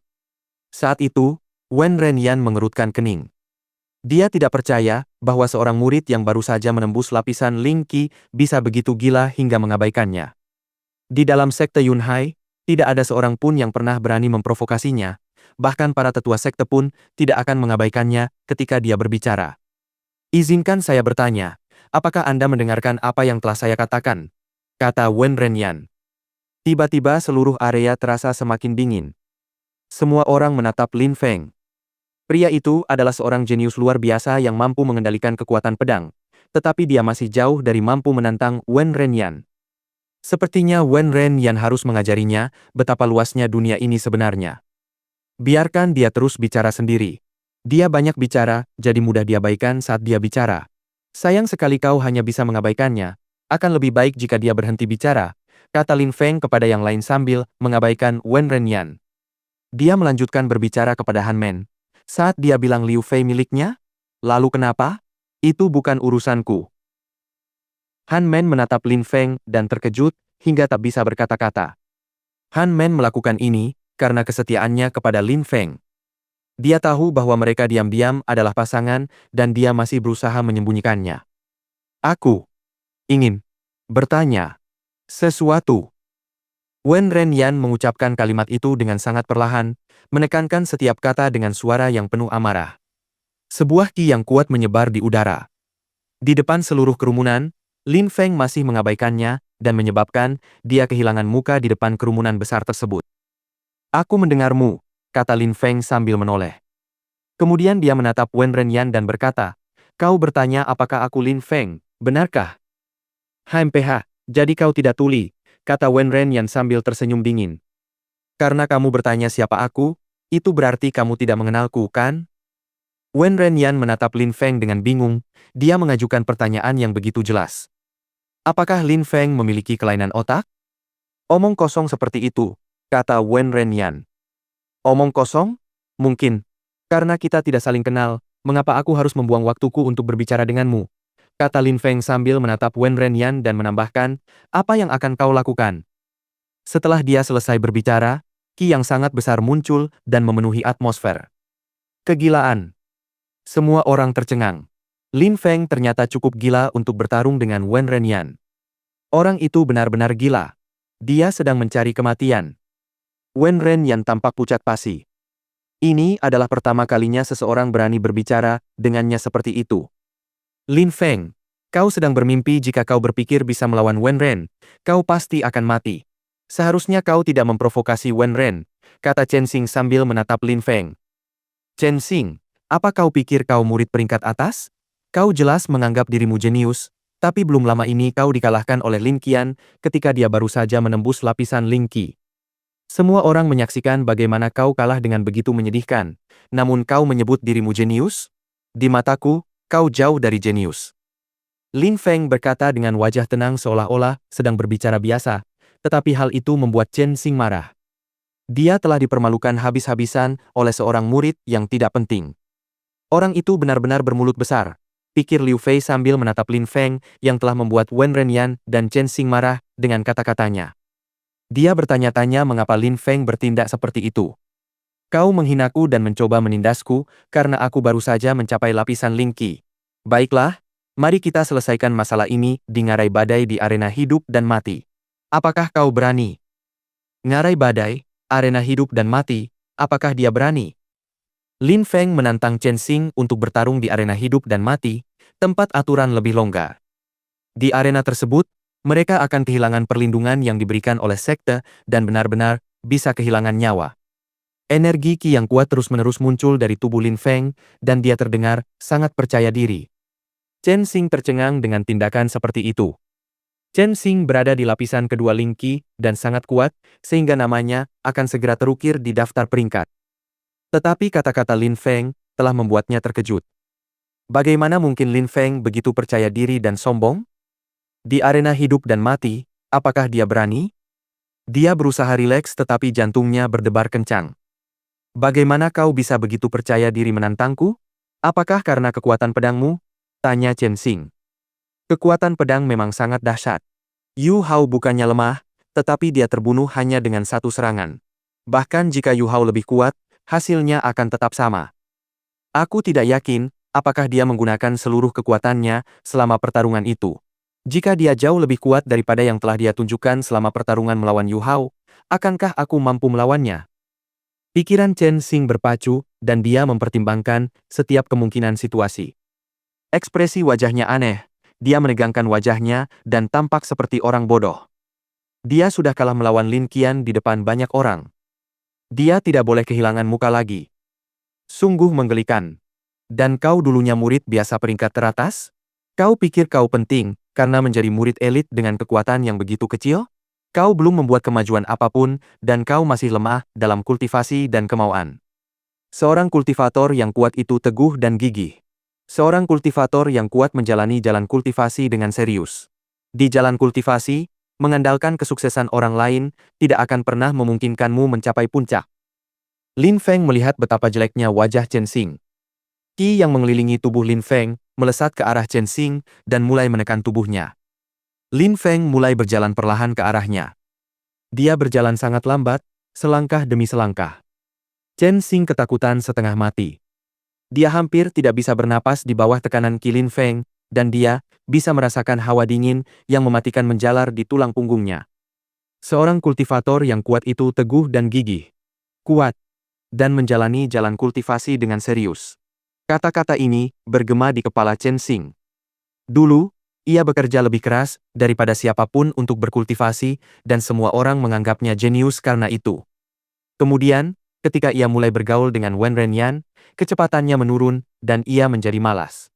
[SPEAKER 1] Saat itu, Wen Renyan mengerutkan kening. Dia tidak percaya bahwa seorang murid yang baru saja menembus lapisan Ling Qi bisa begitu gila hingga mengabaikannya. Di dalam sekte Yunhai, tidak ada seorang pun yang pernah berani memprovokasinya, bahkan para tetua sekte pun tidak akan mengabaikannya ketika dia berbicara. Izinkan saya bertanya, apakah Anda mendengarkan apa yang telah saya katakan? Kata Wen Renyan. Tiba-tiba seluruh area terasa semakin dingin. Semua orang menatap Lin Feng. Pria itu adalah seorang jenius luar biasa yang mampu mengendalikan kekuatan pedang, tetapi dia masih jauh dari mampu menantang Wen Renyan. Sepertinya Wen Renyan harus mengajarinya betapa luasnya dunia ini sebenarnya. Biarkan dia terus bicara sendiri. Dia banyak bicara, jadi mudah diabaikan saat dia bicara. Sayang sekali kau hanya bisa mengabaikannya. Akan lebih baik jika dia berhenti bicara, kata Lin Feng kepada yang lain sambil mengabaikan Wen Renyan. Dia melanjutkan berbicara kepada Han Men. Saat dia bilang Liu Fei miliknya? Lalu kenapa? Itu bukan urusanku. Han Men menatap Lin Feng dan terkejut hingga tak bisa berkata-kata. Han Men melakukan ini karena kesetiaannya kepada Lin Feng. Dia tahu bahwa mereka diam-diam adalah pasangan dan dia masih berusaha menyembunyikannya. Aku ingin bertanya sesuatu. Wen Renyan mengucapkan kalimat itu dengan sangat perlahan, menekankan setiap kata dengan suara yang penuh amarah. Sebuah ki yang kuat menyebar di udara. Di depan seluruh kerumunan, Lin Feng masih mengabaikannya dan menyebabkan dia kehilangan muka di depan kerumunan besar tersebut. Aku mendengarmu, kata Lin Feng sambil menoleh. Kemudian dia menatap Wen Renyan dan berkata, kau bertanya apakah aku Lin Feng, benarkah? HMPH, jadi kau tidak tuli, kata Wen Renyan sambil tersenyum dingin. Karena kamu bertanya siapa aku, itu berarti kamu tidak mengenalku, kan? Wen Renyan menatap Lin Feng dengan bingung, dia mengajukan pertanyaan yang begitu jelas. Apakah Lin Feng memiliki kelainan otak? Omong kosong seperti itu, kata Wen Renyan. Omong kosong? Mungkin. Karena kita tidak saling kenal, mengapa aku harus membuang waktuku untuk berbicara denganmu? Kata Lin Feng sambil menatap Wen Renyan dan menambahkan, apa yang akan kau lakukan? Setelah dia selesai berbicara, ki yang sangat besar muncul dan memenuhi atmosfer. Kegilaan. Semua orang tercengang. Lin Feng ternyata cukup gila untuk bertarung dengan Wen Renyan. Orang itu benar-benar gila. Dia sedang mencari kematian. Wen Renyan tampak pucat pasi. Ini adalah pertama kalinya seseorang berani berbicara dengannya seperti itu. Lin Feng, Kau sedang bermimpi jika kau berpikir bisa melawan Wen Ren. Kau pasti akan mati. Seharusnya kau tidak memprovokasi Wen Ren, kata Chen Xing sambil menatap Lin Feng. Chen Xing, apa kau pikir kau murid peringkat atas? Kau jelas menganggap dirimu jenius, tapi belum lama ini kau dikalahkan oleh Lin Qian ketika dia baru saja menembus lapisan Ling Qi. Semua orang menyaksikan bagaimana kau kalah dengan begitu menyedihkan, namun kau menyebut dirimu jenius? Di mataku, kau jauh dari jenius. Lin Feng berkata dengan wajah tenang seolah-olah sedang berbicara biasa, tetapi hal itu membuat Chen Xing marah. Dia telah dipermalukan habis-habisan oleh seorang murid yang tidak penting. Orang itu benar-benar bermulut besar, pikir Liu Fei sambil menatap Lin Feng yang telah membuat Wen Renyan dan Chen Xing marah dengan kata-katanya. Dia bertanya-tanya mengapa Lin Feng bertindak seperti itu. Kau menghinaku dan mencoba menindasku karena aku baru saja mencapai lapisan Ling Qi. Baiklah, mari kita selesaikan masalah ini di ngarai badai di arena hidup dan mati. Apakah kau berani? Ngarai badai, arena hidup dan mati, apakah dia berani? Lin Feng menantang Chen Xing untuk bertarung di arena hidup dan mati, tempat aturan lebih longgar. Di arena tersebut, mereka akan kehilangan perlindungan yang diberikan oleh sekte dan benar-benar bisa kehilangan nyawa. Energi Qi yang kuat terus-menerus muncul dari tubuh Lin Feng dan dia terdengar sangat percaya diri. Chen Xing tercengang dengan tindakan seperti itu. Chen Xing berada di lapisan kedua Ling Qi dan sangat kuat, sehingga namanya akan segera terukir di daftar peringkat. Tetapi kata-kata Lin Feng telah membuatnya terkejut. Bagaimana mungkin Lin Feng begitu percaya diri dan sombong? Di arena hidup dan mati, apakah dia berani? Dia berusaha rileks tetapi jantungnya berdebar kencang. Bagaimana kau bisa begitu percaya diri menantangku? Apakah karena kekuatan pedangmu? Tanya Chen Xing. Kekuatan pedang memang sangat dahsyat. Yu Hao bukannya lemah, tetapi dia terbunuh hanya dengan satu serangan. Bahkan jika Yu Hao lebih kuat, hasilnya akan tetap sama. Aku tidak yakin apakah dia menggunakan seluruh kekuatannya selama pertarungan itu. Jika dia jauh lebih kuat daripada yang telah dia tunjukkan selama pertarungan melawan Yu Hao, akankah aku mampu melawannya? Pikiran Chen Xing berpacu, dan dia mempertimbangkan setiap kemungkinan situasi. Ekspresi wajahnya aneh, dia menegangkan wajahnya dan tampak seperti orang bodoh. Dia sudah kalah melawan Lin Qian di depan banyak orang. Dia tidak boleh kehilangan muka lagi. Sungguh menggelikan. Dan kau dulunya murid biasa peringkat teratas? Kau pikir kau penting karena menjadi murid elit dengan kekuatan yang begitu kecil? Kau belum membuat kemajuan apapun, dan kau masih lemah dalam kultivasi dan kemauan. Seorang kultivator yang kuat itu teguh dan gigih. Seorang kultivator yang kuat menjalani jalan kultivasi dengan serius. Di jalan kultivasi, mengandalkan kesuksesan orang lain tidak akan pernah memungkinkanmu mencapai puncak. Lin Feng melihat betapa jeleknya wajah Chen Xing. Qi yang mengelilingi tubuh Lin Feng melesat ke arah Chen Xing dan mulai menekan tubuhnya. Lin Feng mulai berjalan perlahan ke arahnya. Dia berjalan sangat lambat, selangkah demi selangkah. Chen Xing ketakutan setengah mati. Dia hampir tidak bisa bernapas di bawah tekanan Qi Lin Feng, dan dia bisa merasakan hawa dingin yang mematikan menjalar di tulang punggungnya. Seorang kultivator yang kuat itu teguh dan gigih. Kuat. Dan menjalani jalan kultivasi dengan serius. Kata-kata ini bergema di kepala Chen Xing. Dulu, ia bekerja lebih keras daripada siapapun untuk berkultivasi, dan semua orang menganggapnya jenius karena itu. Kemudian, ketika ia mulai bergaul dengan Wen Renyan, kecepatannya menurun, dan ia menjadi malas.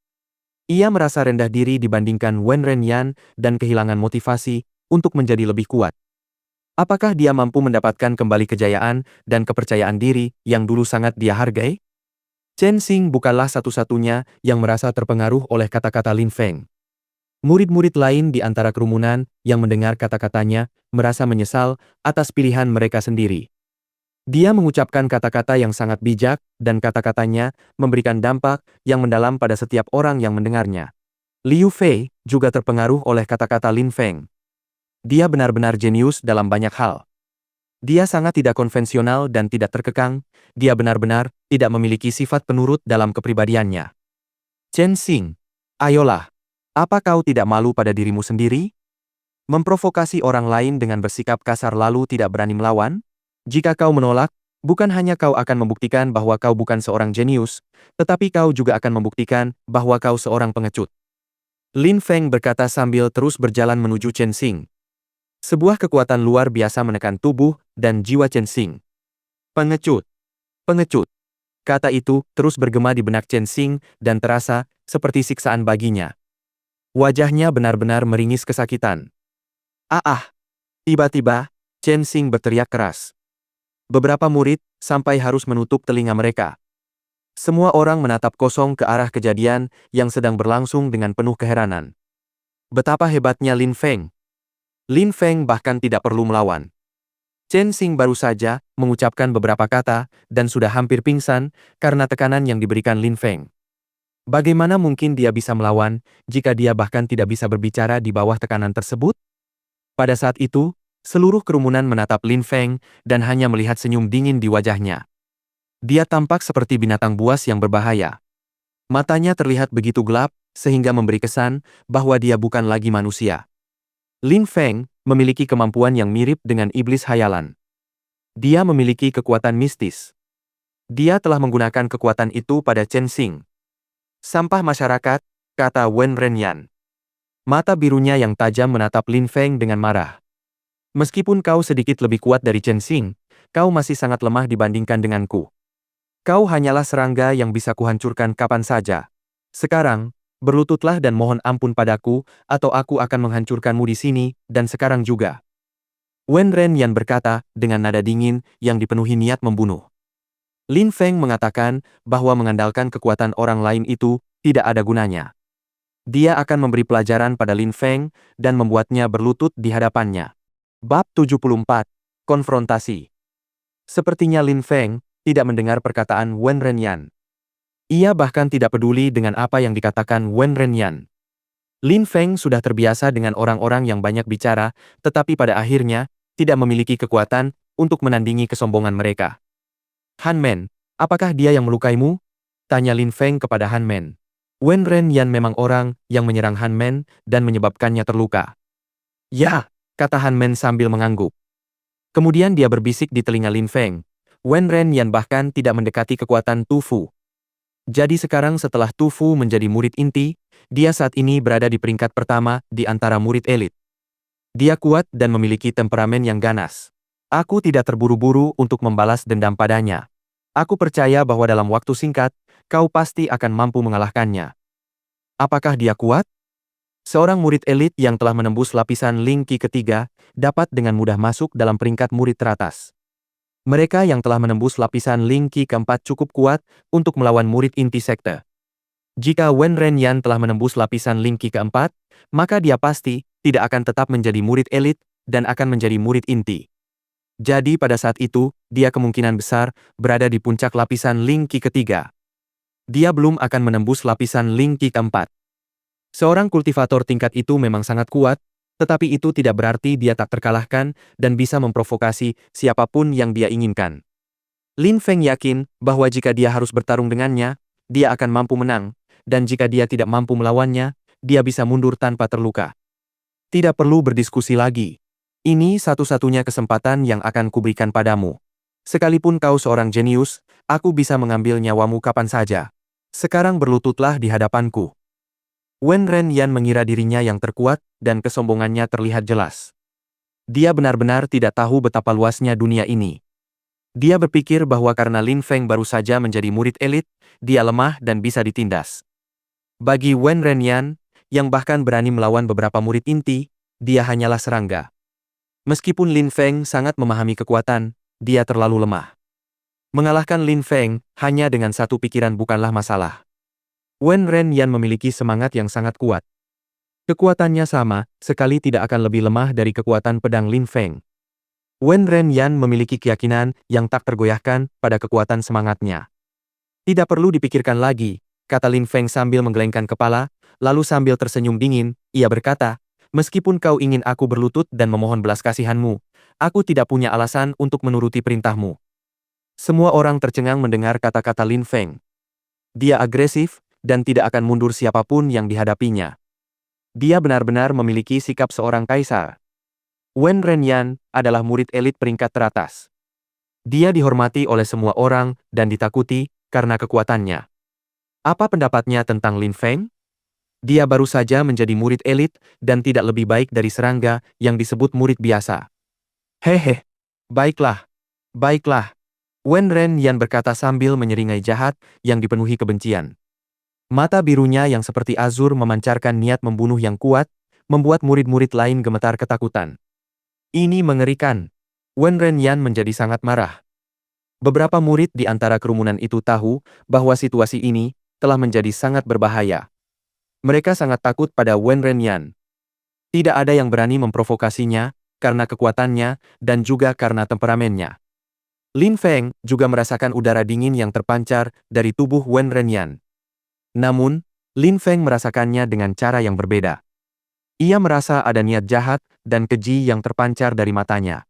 [SPEAKER 1] Ia merasa rendah diri dibandingkan Wen Renyan dan kehilangan motivasi untuk menjadi lebih kuat. Apakah dia mampu mendapatkan kembali kejayaan dan kepercayaan diri yang dulu sangat dia hargai? Chen Xing bukanlah satu-satunya yang merasa terpengaruh oleh kata-kata Lin Feng. Murid-murid lain di antara kerumunan yang mendengar kata-katanya merasa menyesal atas pilihan mereka sendiri. Dia mengucapkan kata-kata yang sangat bijak, dan kata-katanya memberikan dampak yang mendalam pada setiap orang yang mendengarnya. Liu Fei juga terpengaruh oleh kata-kata Lin Feng. Dia benar-benar jenius dalam banyak hal. Dia sangat tidak konvensional dan tidak terkekang, dia benar-benar tidak memiliki sifat penurut dalam kepribadiannya. Chen Xing, ayolah. Apa kau tidak malu pada dirimu sendiri? Memprovokasi orang lain dengan bersikap kasar lalu tidak berani melawan? Jika kau menolak, bukan hanya kau akan membuktikan bahwa kau bukan seorang jenius, tetapi kau juga akan membuktikan bahwa kau seorang pengecut. Lin Feng berkata sambil terus berjalan menuju Chen Xing. Sebuah kekuatan luar biasa menekan tubuh dan jiwa Chen Xing. Pengecut. Pengecut. Kata itu terus bergema di benak Chen Xing dan terasa seperti siksaan baginya. Wajahnya benar-benar meringis kesakitan. Ah! Tiba-tiba, Chen Xing berteriak keras. Beberapa murid sampai harus menutup telinga mereka. Semua orang menatap kosong ke arah kejadian yang sedang berlangsung dengan penuh keheranan. Betapa hebatnya Lin Feng. Lin Feng bahkan tidak perlu melawan. Chen Xing baru saja mengucapkan beberapa kata dan sudah hampir pingsan karena tekanan yang diberikan Lin Feng. Bagaimana mungkin dia bisa melawan jika dia bahkan tidak bisa berbicara di bawah tekanan tersebut? Pada saat itu, seluruh kerumunan menatap Lin Feng dan hanya melihat senyum dingin di wajahnya. Dia tampak seperti binatang buas yang berbahaya. Matanya terlihat begitu gelap, sehingga memberi kesan bahwa dia bukan lagi manusia. Lin Feng memiliki kemampuan yang mirip dengan iblis hayalan. Dia memiliki kekuatan mistis. Dia telah menggunakan kekuatan itu pada Chen Xing. Sampah masyarakat, kata Wen Renyan. Mata birunya yang tajam menatap Lin Feng dengan marah. Meskipun kau sedikit lebih kuat dari Chen Xing, kau masih sangat lemah dibandingkan denganku. Kau hanyalah serangga yang bisa kuhancurkan kapan saja. Sekarang, berlututlah dan mohon ampun padaku, atau aku akan menghancurkanmu di sini, dan sekarang juga. Wen Renyan berkata, dengan nada dingin, yang dipenuhi niat membunuh. Lin Feng mengatakan, bahwa mengandalkan kekuatan orang lain itu, tidak ada gunanya. Dia akan memberi pelajaran pada Lin Feng, dan membuatnya berlutut di hadapannya. Bab 74. Konfrontasi. Sepertinya Lin Feng tidak mendengar perkataan Wen Renyan. Ia bahkan tidak peduli dengan apa yang dikatakan Wen Renyan. Lin Feng sudah terbiasa dengan orang-orang yang banyak bicara, tetapi pada akhirnya, tidak memiliki kekuatan untuk menandingi kesombongan mereka. Han Men, apakah dia yang melukaimu? Tanya Lin Feng kepada Han Men. Wen Renyan memang orang yang menyerang Han Men dan menyebabkannya terluka. Ya, kata Han Men sambil mengangguk. Kemudian dia berbisik di telinga Lin Feng. Wen Renyan bahkan tidak mendekati kekuatan Tu Fu. Jadi sekarang setelah Tu Fu menjadi murid inti, dia saat ini berada di peringkat pertama di antara murid elit. Dia kuat dan memiliki temperamen yang ganas. Aku tidak terburu-buru untuk membalas dendam padanya. Aku percaya bahwa dalam waktu singkat, kau pasti akan mampu mengalahkannya. Apakah dia kuat? Seorang murid elit yang telah menembus lapisan Ling Qi ketiga, dapat dengan mudah masuk dalam peringkat murid teratas. Mereka yang telah menembus lapisan Ling Qi keempat cukup kuat untuk melawan murid inti sekte. Jika Wen Renyan telah menembus lapisan Ling Qi keempat, maka dia pasti tidak akan tetap menjadi murid elit dan akan menjadi murid inti. Jadi pada saat itu, dia kemungkinan besar berada di puncak lapisan Ling Qi ketiga. Dia belum akan menembus lapisan Ling Qi keempat. Seorang kultivator tingkat itu memang sangat kuat, tetapi itu tidak berarti dia tak terkalahkan dan bisa memprovokasi siapapun yang dia inginkan. Lin Feng yakin bahwa jika dia harus bertarung dengannya, dia akan mampu menang, dan jika dia tidak mampu melawannya, dia bisa mundur tanpa terluka. Tidak perlu berdiskusi lagi. Ini satu-satunya kesempatan yang akan kuberikan padamu. Sekalipun kau seorang jenius, aku bisa mengambil nyawamu kapan saja. Sekarang berlututlah di hadapanku. Wen Renyan mengira dirinya yang terkuat, dan kesombongannya terlihat jelas. Dia benar-benar tidak tahu betapa luasnya dunia ini. Dia berpikir bahwa karena Lin Feng baru saja menjadi murid elit, dia lemah dan bisa ditindas. Bagi Wen Renyan, yang bahkan berani melawan beberapa murid inti, dia hanyalah serangga. Meskipun Lin Feng sangat memahami kekuatan, dia terlalu lemah. Mengalahkan Lin Feng hanya dengan satu pikiran bukanlah masalah. Wen Renyan memiliki semangat yang sangat kuat. Kekuatannya sama, sekali tidak akan lebih lemah dari kekuatan pedang Lin Feng. Wen Renyan memiliki keyakinan yang tak tergoyahkan pada kekuatan semangatnya. Tidak perlu dipikirkan lagi, kata Lin Feng sambil menggelengkan kepala, lalu sambil tersenyum dingin, ia berkata, meskipun kau ingin aku berlutut dan memohon belas kasihanmu, aku tidak punya alasan untuk menuruti perintahmu. Semua orang tercengang mendengar kata-kata Lin Feng. Dia agresif, dan tidak akan mundur siapapun yang dihadapinya. Dia benar-benar memiliki sikap seorang kaisar. Wen Renyan adalah murid elit peringkat teratas. Dia dihormati oleh semua orang dan ditakuti karena kekuatannya. Apa pendapatnya tentang Lin Feng? Dia baru saja menjadi murid elit dan tidak lebih baik dari serangga yang disebut murid biasa. Hehe, baiklah, baiklah. Wen Renyan berkata sambil menyeringai jahat yang dipenuhi kebencian. Mata birunya yang seperti azur memancarkan niat membunuh yang kuat, membuat murid-murid lain gemetar ketakutan. Ini mengerikan. Wen Renyan menjadi sangat marah. Beberapa murid di antara kerumunan itu tahu bahwa situasi ini telah menjadi sangat berbahaya. Mereka sangat takut pada Wen Renyan. Tidak ada yang berani memprovokasinya karena kekuatannya dan juga karena temperamennya. Lin Feng juga merasakan udara dingin yang terpancar dari tubuh Wen Renyan. Namun, Lin Feng merasakannya dengan cara yang berbeda. Ia merasa ada niat jahat dan keji yang terpancar dari matanya.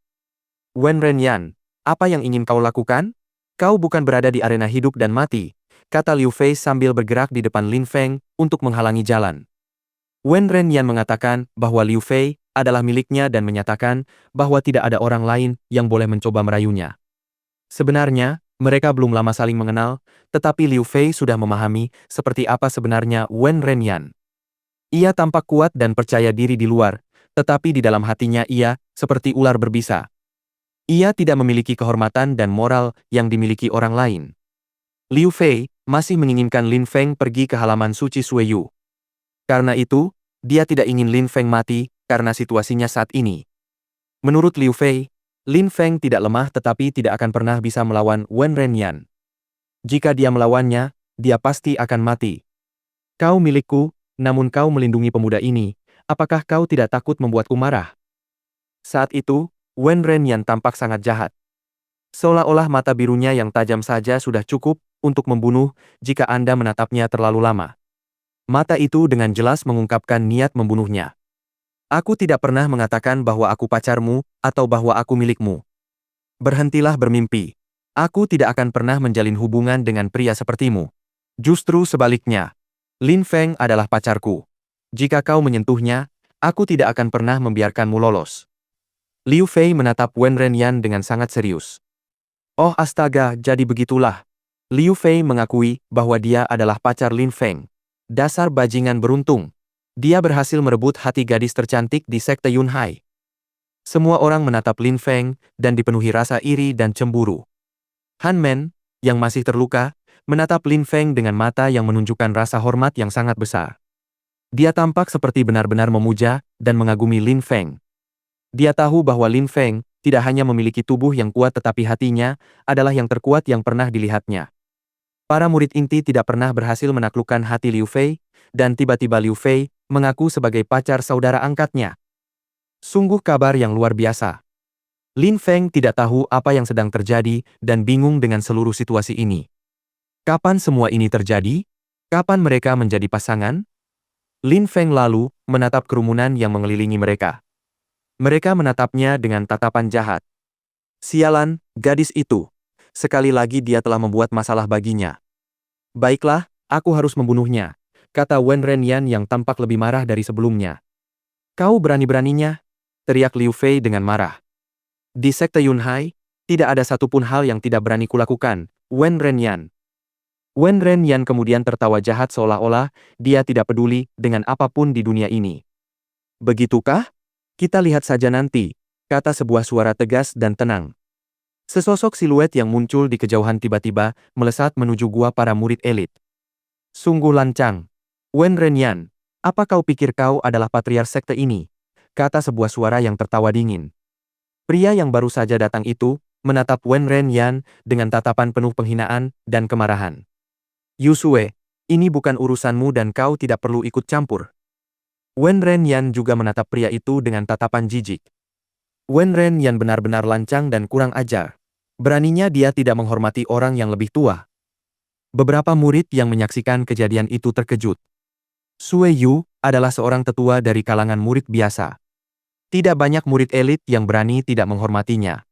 [SPEAKER 1] Wen Renyan, apa yang ingin kau lakukan? Kau bukan berada di arena hidup dan mati, kata Liu Fei sambil bergerak di depan Lin Feng untuk menghalangi jalan. Wen Renyan mengatakan bahwa Liu Fei adalah miliknya dan menyatakan bahwa tidak ada orang lain yang boleh mencoba merayunya. Sebenarnya, mereka belum lama saling mengenal, tetapi Liu Fei sudah memahami seperti apa sebenarnya Wen Renyan. Ia tampak kuat dan percaya diri di luar, tetapi di dalam hatinya ia seperti ular berbisa. Ia tidak memiliki kehormatan dan moral yang dimiliki orang lain. Liu Fei masih menginginkan Lin Feng pergi ke halaman suci Sueyu. Karena itu, dia tidak ingin Lin Feng mati karena situasinya saat ini. Menurut Liu Fei, Lin Feng tidak lemah tetapi tidak akan pernah bisa melawan Wen Renyan. Jika dia melawannya, dia pasti akan mati. Kau milikku, namun kau melindungi pemuda ini, apakah kau tidak takut membuatku marah? Saat itu, Wen Renyan tampak sangat jahat. Seolah-olah mata birunya yang tajam saja sudah cukup untuk membunuh jika Anda menatapnya terlalu lama. Mata itu dengan jelas mengungkapkan niat membunuhnya. Aku tidak pernah mengatakan bahwa aku pacarmu atau bahwa aku milikmu. Berhentilah bermimpi. Aku tidak akan pernah menjalin hubungan dengan pria sepertimu. Justru sebaliknya. Lin Feng adalah pacarku. Jika kau menyentuhnya, aku tidak akan pernah membiarkanmu lolos. Liu Fei menatap Wen Renyan dengan sangat serius. Oh astaga, jadi begitulah. Liu Fei mengakui bahwa dia adalah pacar Lin Feng. Dasar bajingan beruntung. Dia berhasil merebut hati gadis tercantik di sekte Yunhai. Semua orang menatap Lin Feng dan dipenuhi rasa iri dan cemburu. Han Men, yang masih terluka, menatap Lin Feng dengan mata yang menunjukkan rasa hormat yang sangat besar. Dia tampak seperti benar-benar memuja dan mengagumi Lin Feng. Dia tahu bahwa Lin Feng tidak hanya memiliki tubuh yang kuat tetapi hatinya adalah yang terkuat yang pernah dilihatnya. Para murid inti tidak pernah berhasil menaklukkan hati Liu Fei, dan tiba-tiba Liu Fei mengaku sebagai pacar saudara angkatnya. Sungguh kabar yang luar biasa. Lin Feng tidak tahu apa yang sedang terjadi dan bingung dengan seluruh situasi ini. Kapan semua ini terjadi? Kapan mereka menjadi pasangan? Lin Feng lalu menatap kerumunan yang mengelilingi mereka. Mereka menatapnya dengan tatapan jahat. Sialan, gadis itu. Sekali lagi dia telah membuat masalah baginya. Baiklah, aku harus membunuhnya, kata Wen Renyan yang tampak lebih marah dari sebelumnya. Kau berani-beraninya? Teriak Liu Fei dengan marah. Di sekte Yunhai, tidak ada satupun hal yang tidak berani kulakukan, Wen Renyan. Wen Renyan kemudian tertawa jahat seolah-olah dia tidak peduli dengan apapun di dunia ini. Begitukah? Kita lihat saja nanti, kata sebuah suara tegas dan tenang. Sesosok siluet yang muncul di kejauhan tiba-tiba melesat menuju gua para murid elit. Sungguh lancang. Wen Renyan, apa kau pikir kau adalah patriark sekte ini? Kata sebuah suara yang tertawa dingin. Pria yang baru saja datang itu menatap Wen Renyan dengan tatapan penuh penghinaan dan kemarahan. Yusue, ini bukan urusanmu dan kau tidak perlu ikut campur. Wen Renyan juga menatap pria itu dengan tatapan jijik. Wen Renyan benar-benar lancang dan kurang ajar. Beraninya dia tidak menghormati orang yang lebih tua. Beberapa murid yang menyaksikan kejadian itu terkejut. Sue Yu adalah seorang tetua dari kalangan murid biasa. Tidak banyak murid elit yang berani tidak menghormatinya.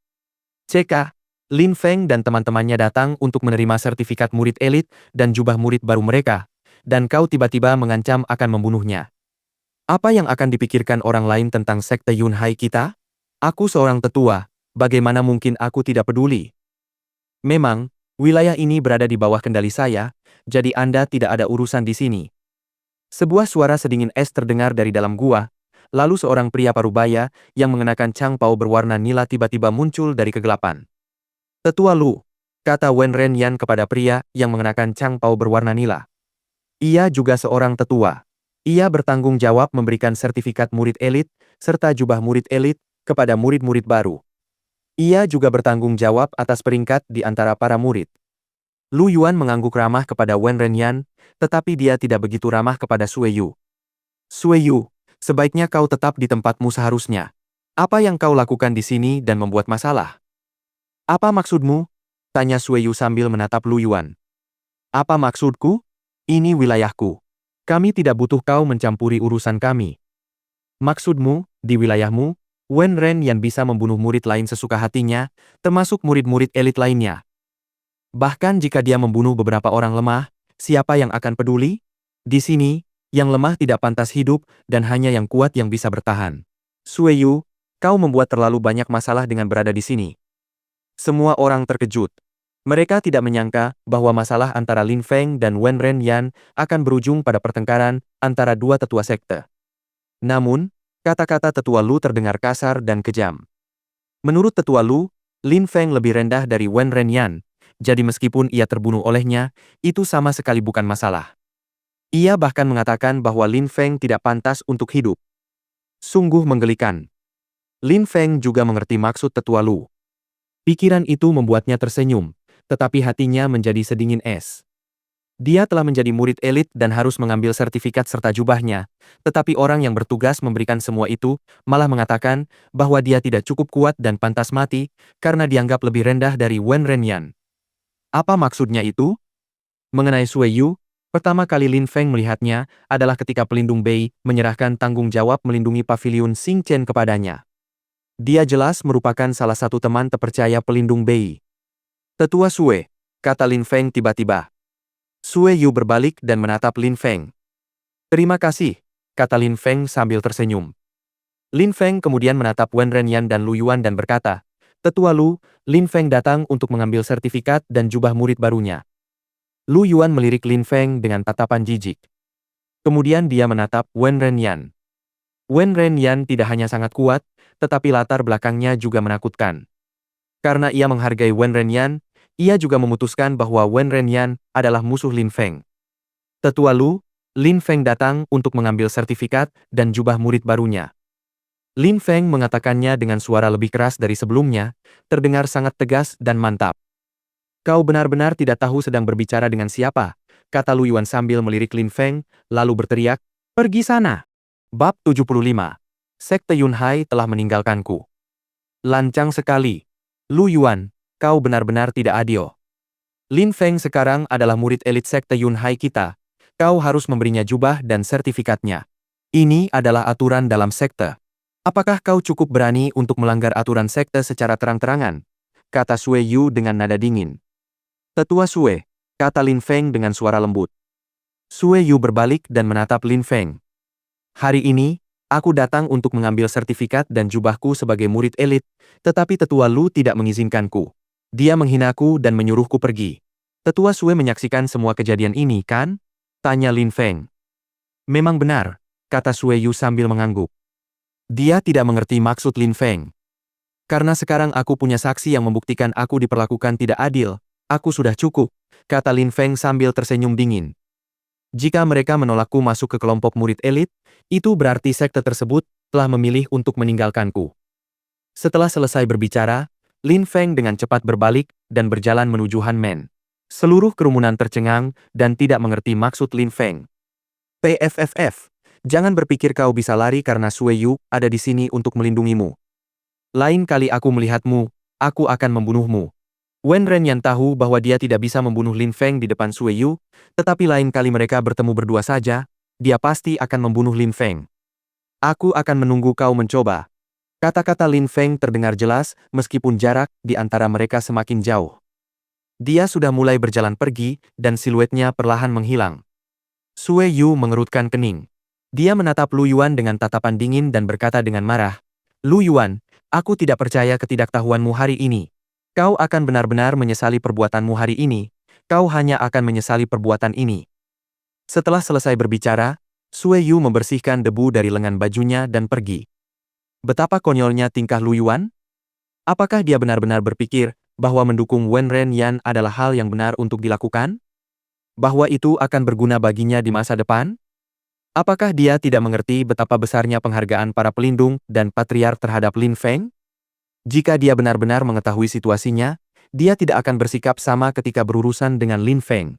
[SPEAKER 1] CK, Lin Feng dan teman-temannya datang untuk menerima sertifikat murid elit dan jubah murid baru mereka, dan kau tiba-tiba mengancam akan membunuhnya. Apa yang akan dipikirkan orang lain tentang sekte Yunhai kita? Aku seorang tetua, bagaimana mungkin aku tidak peduli? Memang, wilayah ini berada di bawah kendali saya, jadi Anda tidak ada urusan di sini. Sebuah suara sedingin es terdengar dari dalam gua, lalu seorang pria parubaya yang mengenakan cangpau berwarna nila tiba-tiba muncul dari kegelapan. Tetua Lu, kata Wen Renyan kepada pria yang mengenakan cangpau berwarna nila. Ia juga seorang tetua. Ia bertanggung jawab memberikan sertifikat murid elit, serta jubah murid elit, kepada murid-murid baru. Ia juga bertanggung jawab atas peringkat di antara para murid. Lu Yuan mengangguk ramah kepada Wen Renyan, tetapi dia tidak begitu ramah kepada Sue Yu. Sue Yu, sebaiknya kau tetap di tempatmu seharusnya. Apa yang kau lakukan di sini dan membuat masalah? Apa maksudmu? Tanya Sue Yu sambil menatap Lu Yuan. Apa maksudku? Ini wilayahku. Kami tidak butuh kau mencampuri urusan kami. Maksudmu, di wilayahmu, Wen Renyan bisa membunuh murid lain sesuka hatinya, termasuk murid-murid elit lainnya. Bahkan jika dia membunuh beberapa orang lemah, siapa yang akan peduli? Di sini, yang lemah tidak pantas hidup dan hanya yang kuat yang bisa bertahan. Sue Yu, kau membuat terlalu banyak masalah dengan berada di sini. Semua orang terkejut. Mereka tidak menyangka bahwa masalah antara Lin Feng dan Wen Renyan akan berujung pada pertengkaran antara dua tetua sekte. Namun, kata-kata tetua Lu terdengar kasar dan kejam. Menurut tetua Lu, Lin Feng lebih rendah dari Wen Renyan, jadi meskipun ia terbunuh olehnya, itu sama sekali bukan masalah. Ia bahkan mengatakan bahwa Lin Feng tidak pantas untuk hidup. Sungguh menggelikan. Lin Feng juga mengerti maksud tetua Lu. Pikiran itu membuatnya tersenyum, tetapi hatinya menjadi sedingin es. Dia telah menjadi murid elit dan harus mengambil sertifikat serta jubahnya, tetapi orang yang bertugas memberikan semua itu malah mengatakan bahwa dia tidak cukup kuat dan pantas mati karena dianggap lebih rendah dari Wen Renyan. Apa maksudnya itu? Mengenai Sue Yu, pertama kali Lin Feng melihatnya adalah ketika pelindung Bei menyerahkan tanggung jawab melindungi paviliun Xing Chen kepadanya. Dia jelas merupakan salah satu teman terpercaya pelindung Bei. Tetua Sue, kata Lin Feng tiba-tiba. Sue Yu berbalik dan menatap Lin Feng. Terima kasih, kata Lin Feng sambil tersenyum. Lin Feng kemudian menatap Wen Renyan dan Lu Yuan dan berkata, Tetua Lu, Lin Feng datang untuk mengambil sertifikat dan jubah murid barunya. Lu Yuan melirik Lin Feng dengan tatapan jijik. Kemudian dia menatap Wen Renyan. Wen Renyan tidak hanya sangat kuat, tetapi latar belakangnya juga menakutkan. Karena ia menghargai Wen Renyan, ia juga memutuskan bahwa Wen Renyan adalah musuh Lin Feng. Tetua Lu, Lin Feng datang untuk mengambil sertifikat dan jubah murid barunya. Lin Feng mengatakannya dengan suara lebih keras dari sebelumnya, terdengar sangat tegas dan mantap. Kau benar-benar tidak tahu sedang berbicara dengan siapa, kata Lu Yuan sambil melirik Lin Feng, lalu berteriak, pergi sana. Bab 75. Sekte Yunhai telah meninggalkanku. Lancang sekali. Lu Yuan, kau benar-benar tidak adil. Lin Feng sekarang adalah murid elit sekte Yunhai kita. Kau harus memberinya jubah dan sertifikatnya. Ini adalah aturan dalam sekte. Apakah kau cukup berani untuk melanggar aturan sekte secara terang-terangan? Kata Sue Yu dengan nada dingin. Tetua Sue, kata Lin Feng dengan suara lembut. Sue Yu berbalik dan menatap Lin Feng. Hari ini, aku datang untuk mengambil sertifikat dan jubahku sebagai murid elit, tetapi Tetua Lu tidak mengizinkanku. Dia menghinaku dan menyuruhku pergi. Tetua Sue menyaksikan semua kejadian ini, kan? Tanya Lin Feng. Memang benar, kata Sue Yu sambil mengangguk. Dia tidak mengerti maksud Lin Feng. Karena sekarang aku punya saksi yang membuktikan aku diperlakukan tidak adil, aku sudah cukup, kata Lin Feng sambil tersenyum dingin. Jika mereka menolakku masuk ke kelompok murid elit, itu berarti sekte tersebut telah memilih untuk meninggalkanku. Setelah selesai berbicara, Lin Feng dengan cepat berbalik dan berjalan menuju Han Men. Seluruh kerumunan tercengang dan tidak mengerti maksud Lin Feng. PFFF, jangan berpikir kau bisa lari karena Sue Yu ada di sini untuk melindungimu. Lain kali aku melihatmu, aku akan membunuhmu. Wen Renyan tahu bahwa dia tidak bisa membunuh Lin Feng di depan Sue Yu, tetapi lain kali mereka bertemu berdua saja, dia pasti akan membunuh Lin Feng. Aku akan menunggu kau mencoba. Kata-kata Lin Feng terdengar jelas meskipun jarak di antara mereka semakin jauh. Dia sudah mulai berjalan pergi dan siluetnya perlahan menghilang. Sue Yu mengerutkan kening. Dia menatap Lu Yuan dengan tatapan dingin dan berkata dengan marah, Lu Yuan, aku tidak percaya ketidaktahuanmu hari ini. Kau akan benar-benar menyesali perbuatanmu hari ini. Kau hanya akan menyesali perbuatan ini. Setelah selesai berbicara, Sue Yu membersihkan debu dari lengan bajunya dan pergi. Betapa konyolnya tingkah Lu Yuan? Apakah dia benar-benar berpikir bahwa mendukung Wen Renyan adalah hal yang benar untuk dilakukan? Bahwa itu akan berguna baginya di masa depan? Apakah dia tidak mengerti betapa besarnya penghargaan para pelindung dan patriark terhadap Lin Feng? Jika dia benar-benar mengetahui situasinya, dia tidak akan bersikap sama ketika berurusan dengan Lin Feng.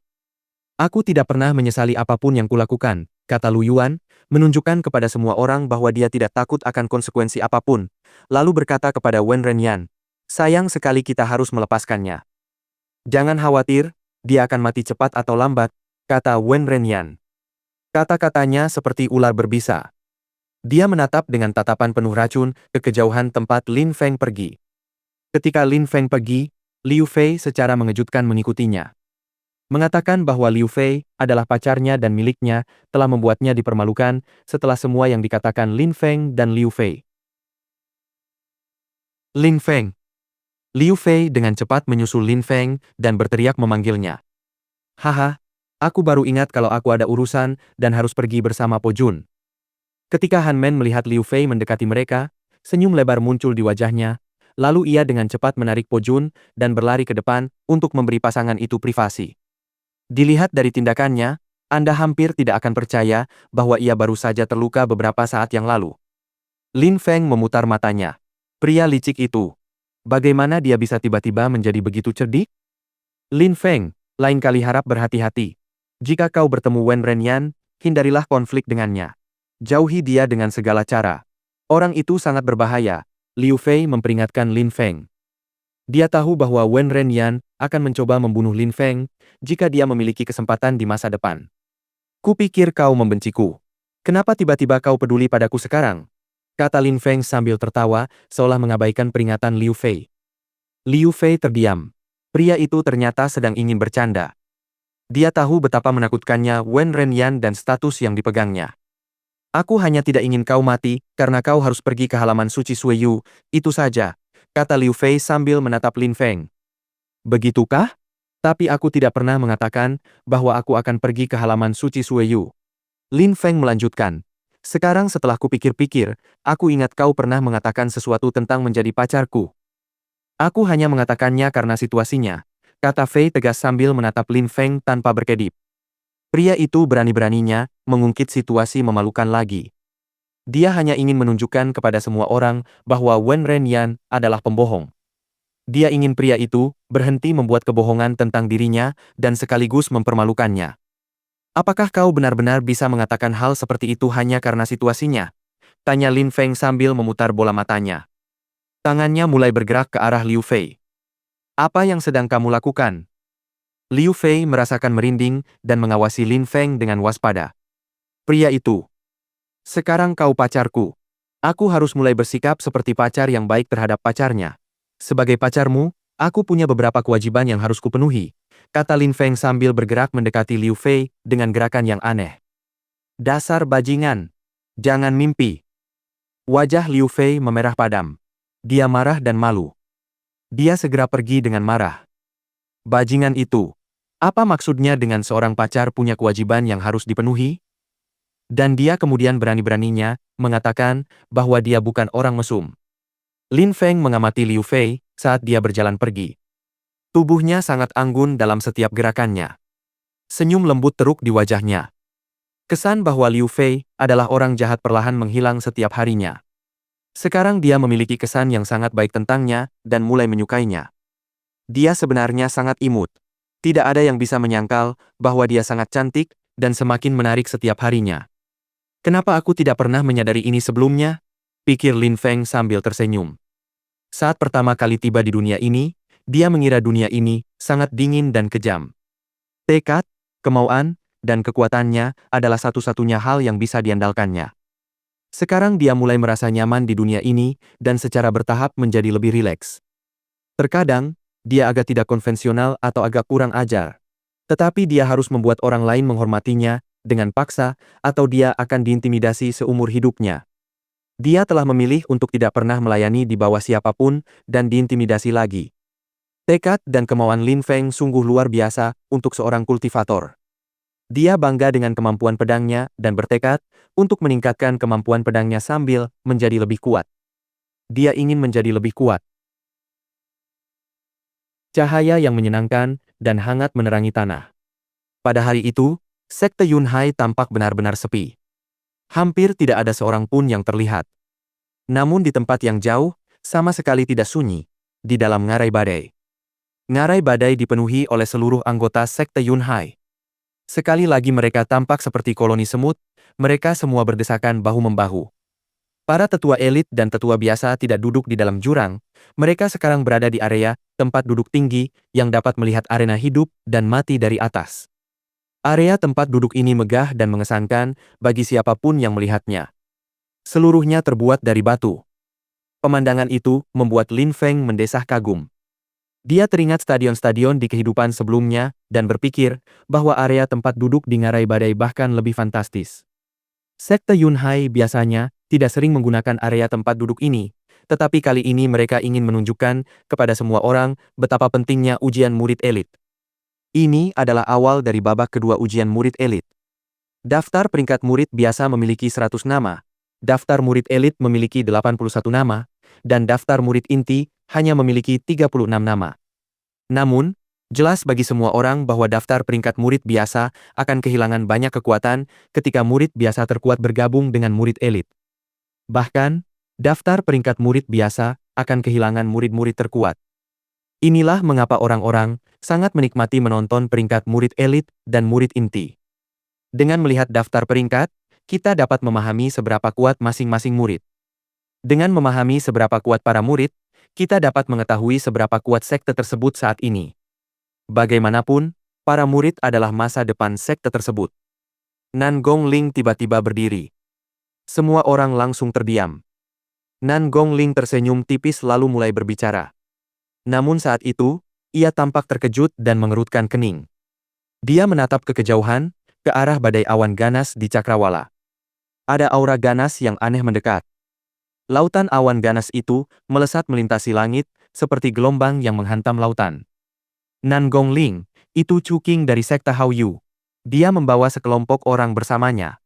[SPEAKER 1] Aku tidak pernah menyesali apapun yang kulakukan, kata Lu Yuan, menunjukkan kepada semua orang bahwa dia tidak takut akan konsekuensi apapun, lalu berkata kepada Wen Renyan, sayang sekali kita harus melepaskannya. Jangan khawatir, dia akan mati cepat atau lambat, kata Wen Renyan. Kata-katanya seperti ular berbisa. Dia menatap dengan tatapan penuh racun ke kejauhan tempat Lin Feng pergi. Ketika Lin Feng pergi, Liu Fei secara mengejutkan mengikutinya. Mengatakan bahwa Liu Fei adalah pacarnya dan miliknya telah membuatnya dipermalukan setelah semua yang dikatakan Lin Feng dan Liu Fei. Lin Feng. Liu Fei dengan cepat menyusul Lin Feng dan berteriak memanggilnya. Haha, aku baru ingat kalau aku ada urusan dan harus pergi bersama Po Jun. Ketika Han Men melihat Liu Fei mendekati mereka, senyum lebar muncul di wajahnya, lalu ia dengan cepat menarik Po Jun dan berlari ke depan untuk memberi pasangan itu privasi. Dilihat dari tindakannya, Anda hampir tidak akan percaya bahwa ia baru saja terluka beberapa saat yang lalu. Lin Feng memutar matanya. Pria licik itu. Bagaimana dia bisa tiba-tiba menjadi begitu cerdik? Lin Feng, lain kali harap berhati-hati. Jika kau bertemu Wen Renyan, hindarilah konflik dengannya. Jauhi dia dengan segala cara. Orang itu sangat berbahaya, Liu Fei memperingatkan Lin Feng. Dia tahu bahwa Wen Renyan akan mencoba membunuh Lin Feng jika dia memiliki kesempatan di masa depan. Kupikir kau membenciku. Kenapa tiba-tiba kau peduli padaku sekarang? Kata Lin Feng sambil tertawa, seolah mengabaikan peringatan Liu Fei. Liu Fei terdiam. Pria itu ternyata sedang ingin bercanda. Dia tahu betapa menakutkannya Wen Renyan dan status yang dipegangnya. Aku hanya tidak ingin kau mati, karena kau harus pergi ke halaman suci Sui Yu, itu saja, kata Liu Fei sambil menatap Lin Feng. Begitukah? Tapi aku tidak pernah mengatakan bahwa aku akan pergi ke halaman suci Sui Yu. Lin Feng melanjutkan. Sekarang setelah kupikir-pikir, aku ingat kau pernah mengatakan sesuatu tentang menjadi pacarku. Aku hanya mengatakannya karena situasinya, kata Fei tegas sambil menatap Lin Feng tanpa berkedip. Pria itu berani-beraninya mengungkit situasi memalukan lagi. Dia hanya ingin menunjukkan kepada semua orang bahwa Wen Renyan adalah pembohong. Dia ingin pria itu berhenti membuat kebohongan tentang dirinya dan sekaligus mempermalukannya. Apakah kau benar-benar bisa mengatakan hal seperti itu hanya karena situasinya? Tanya Lin Feng sambil memutar bola matanya. Tangannya mulai bergerak ke arah Liu Fei. Apa yang sedang kamu lakukan? Liu Fei merasakan merinding dan mengawasi Lin Feng dengan waspada. Pria itu. Sekarang kau pacarku. Aku harus mulai bersikap seperti pacar yang baik terhadap pacarnya. Sebagai pacarmu, aku punya beberapa kewajiban yang harus kupenuhi, kata Lin Feng sambil bergerak mendekati Liu Fei dengan gerakan yang aneh. Dasar bajingan. Jangan mimpi. Wajah Liu Fei memerah padam. Dia marah dan malu. Dia segera pergi dengan marah. Bajingan itu. Apa maksudnya dengan seorang pacar punya kewajiban yang harus dipenuhi? Dan dia kemudian berani-beraninya mengatakan bahwa dia bukan orang mesum. Lin Feng mengamati Liu Fei saat dia berjalan pergi. Tubuhnya sangat anggun dalam setiap gerakannya. Senyum lembut teruk di wajahnya. Kesan bahwa Liu Fei adalah orang jahat perlahan menghilang setiap harinya. Sekarang dia memiliki kesan yang sangat baik tentangnya dan mulai menyukainya. Dia sebenarnya sangat imut. Tidak ada yang bisa menyangkal bahwa dia sangat cantik dan semakin menarik setiap harinya. Kenapa aku tidak pernah menyadari ini sebelumnya? Pikir Lin Feng sambil tersenyum. Saat pertama kali tiba di dunia ini, dia mengira dunia ini sangat dingin dan kejam. Tekad, kemauan, dan kekuatannya adalah satu-satunya hal yang bisa diandalkannya. Sekarang dia mulai merasa nyaman di dunia ini dan secara bertahap menjadi lebih rileks. Terkadang, dia agak tidak konvensional atau agak kurang ajar. Tetapi dia harus membuat orang lain menghormatinya dengan paksa atau dia akan diintimidasi seumur hidupnya. Dia telah memilih untuk tidak pernah melayani di bawah siapapun dan diintimidasi lagi. Tekad dan kemauan Lin Feng sungguh luar biasa untuk seorang kultivator. Dia bangga dengan kemampuan pedangnya dan bertekad untuk meningkatkan kemampuan pedangnya sambil menjadi lebih kuat. Dia ingin menjadi lebih kuat. Cahaya yang menyenangkan dan hangat menerangi tanah. Pada hari itu, sekte Yunhai tampak benar-benar sepi. Hampir tidak ada seorang pun yang terlihat. Namun di tempat yang jauh, sama sekali tidak sunyi, di dalam ngarai badai. Ngarai badai dipenuhi oleh seluruh anggota sekte Yunhai. Sekali lagi mereka tampak seperti koloni semut, mereka semua berdesakan bahu-membahu. Para tetua elit dan tetua biasa tidak duduk di dalam jurang, mereka sekarang berada di area tempat duduk tinggi yang dapat melihat arena hidup dan mati dari atas. Area tempat duduk ini megah dan mengesankan bagi siapapun yang melihatnya. Seluruhnya terbuat dari batu. Pemandangan itu membuat Lin Feng mendesah kagum. Dia teringat stadion-stadion di kehidupan sebelumnya dan berpikir bahwa area tempat duduk di ngarai badai bahkan lebih fantastis. Sekte Yunhai biasanya tidak sering menggunakan area tempat duduk ini, tetapi kali ini mereka ingin menunjukkan kepada semua orang betapa pentingnya ujian murid elit. Ini adalah awal dari babak kedua ujian murid elit. Daftar peringkat murid biasa memiliki 100 nama, daftar murid elit memiliki 81 nama, dan daftar murid inti hanya memiliki 36 nama. Namun, jelas bagi semua orang bahwa daftar peringkat murid biasa akan kehilangan banyak kekuatan ketika murid biasa terkuat bergabung dengan murid elit. Bahkan, daftar peringkat murid biasa akan kehilangan murid-murid terkuat. Inilah mengapa orang-orang sangat menikmati menonton peringkat murid elit dan murid inti. Dengan melihat daftar peringkat, kita dapat memahami seberapa kuat masing-masing murid. Dengan memahami seberapa kuat para murid, kita dapat mengetahui seberapa kuat sekte tersebut saat ini. Bagaimanapun, para murid adalah masa depan sekte tersebut. Nan Gongling tiba-tiba berdiri. Semua orang langsung terdiam. Nan Gongling tersenyum tipis lalu mulai berbicara. Namun saat itu, ia tampak terkejut dan mengerutkan kening. Dia menatap ke kejauhan, ke arah badai awan ganas di cakrawala. Ada aura ganas yang aneh mendekat. Lautan awan ganas itu melesat melintasi langit, seperti gelombang yang menghantam lautan. Nan Gongling, itu Chu Qing dari sekte Hao Yu. Dia membawa sekelompok orang bersamanya.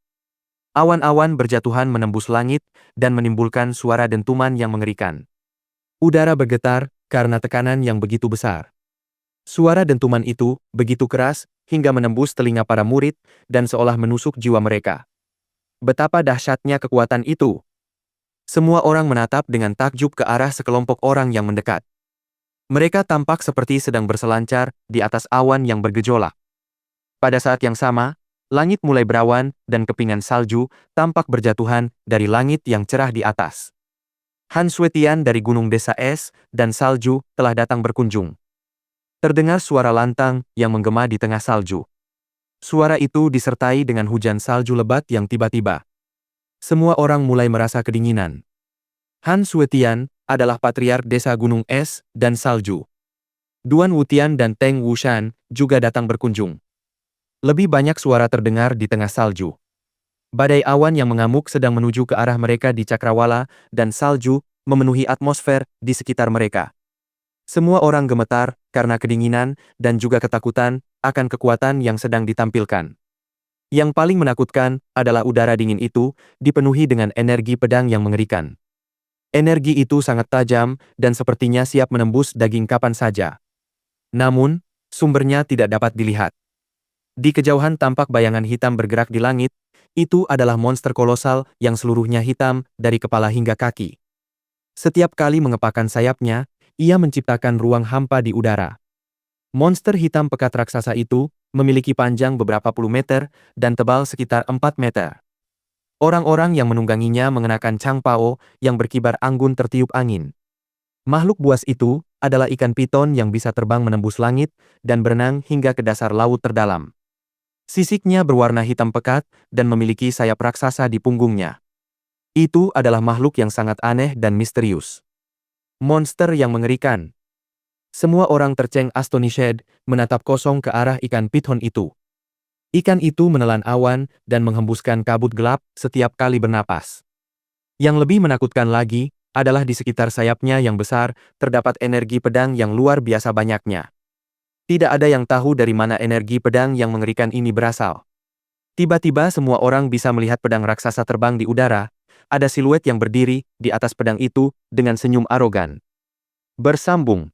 [SPEAKER 1] Awan-awan berjatuhan menembus langit, dan menimbulkan suara dentuman yang mengerikan. Udara bergetar, karena tekanan yang begitu besar. Suara dentuman itu begitu keras, hingga menembus telinga para murid, dan seolah menusuk jiwa mereka. Betapa dahsyatnya kekuatan itu! Semua orang menatap dengan takjub ke arah sekelompok orang yang mendekat. Mereka tampak seperti sedang berselancar di atas awan yang bergejolak. Pada saat yang sama, langit mulai berawan dan kepingan salju tampak berjatuhan dari langit yang cerah di atas. Han Suetian dari Gunung Desa Es dan Salju telah datang berkunjung. Terdengar suara lantang yang menggema di tengah salju. Suara itu disertai dengan hujan salju lebat yang tiba-tiba. Semua orang mulai merasa kedinginan. Han Suetian adalah patriark desa Gunung Es dan Salju. Duan Wutian dan Teng Wushan juga datang berkunjung. Lebih banyak suara terdengar di tengah salju. Badai awan yang mengamuk sedang menuju ke arah mereka di cakrawala, dan salju memenuhi atmosfer di sekitar mereka. Semua orang gemetar karena kedinginan dan juga ketakutan akan kekuatan yang sedang ditampilkan. Yang paling menakutkan adalah udara dingin itu dipenuhi dengan energi pedang yang mengerikan. Energi itu sangat tajam dan sepertinya siap menembus daging kapan saja. Namun, sumbernya tidak dapat dilihat. Di kejauhan tampak bayangan hitam bergerak di langit, itu adalah monster kolosal yang seluruhnya hitam dari kepala hingga kaki. Setiap kali mengepakkan sayapnya, ia menciptakan ruang hampa di udara. Monster hitam pekat raksasa itu memiliki panjang beberapa puluh meter dan tebal sekitar 4 meter. Orang-orang yang menungganginya mengenakan cangpao yang berkibar anggun tertiup angin. Makhluk buas itu adalah ikan piton yang bisa terbang menembus langit dan berenang hingga ke dasar laut terdalam. Sisiknya berwarna hitam pekat dan memiliki sayap raksasa di punggungnya. Itu adalah makhluk yang sangat aneh dan misterius. Monster yang mengerikan. Semua orang terceng astonished menatap kosong ke arah ikan piton itu. Ikan itu menelan awan dan menghembuskan kabut gelap setiap kali bernapas. Yang lebih menakutkan lagi adalah di sekitar sayapnya yang besar terdapat energi pedang yang luar biasa banyaknya. Tidak ada yang tahu dari mana energi pedang yang mengerikan ini berasal. Tiba-tiba semua orang bisa melihat pedang raksasa terbang di udara. Ada siluet yang berdiri di atas pedang itu dengan senyum arogan. Bersambung.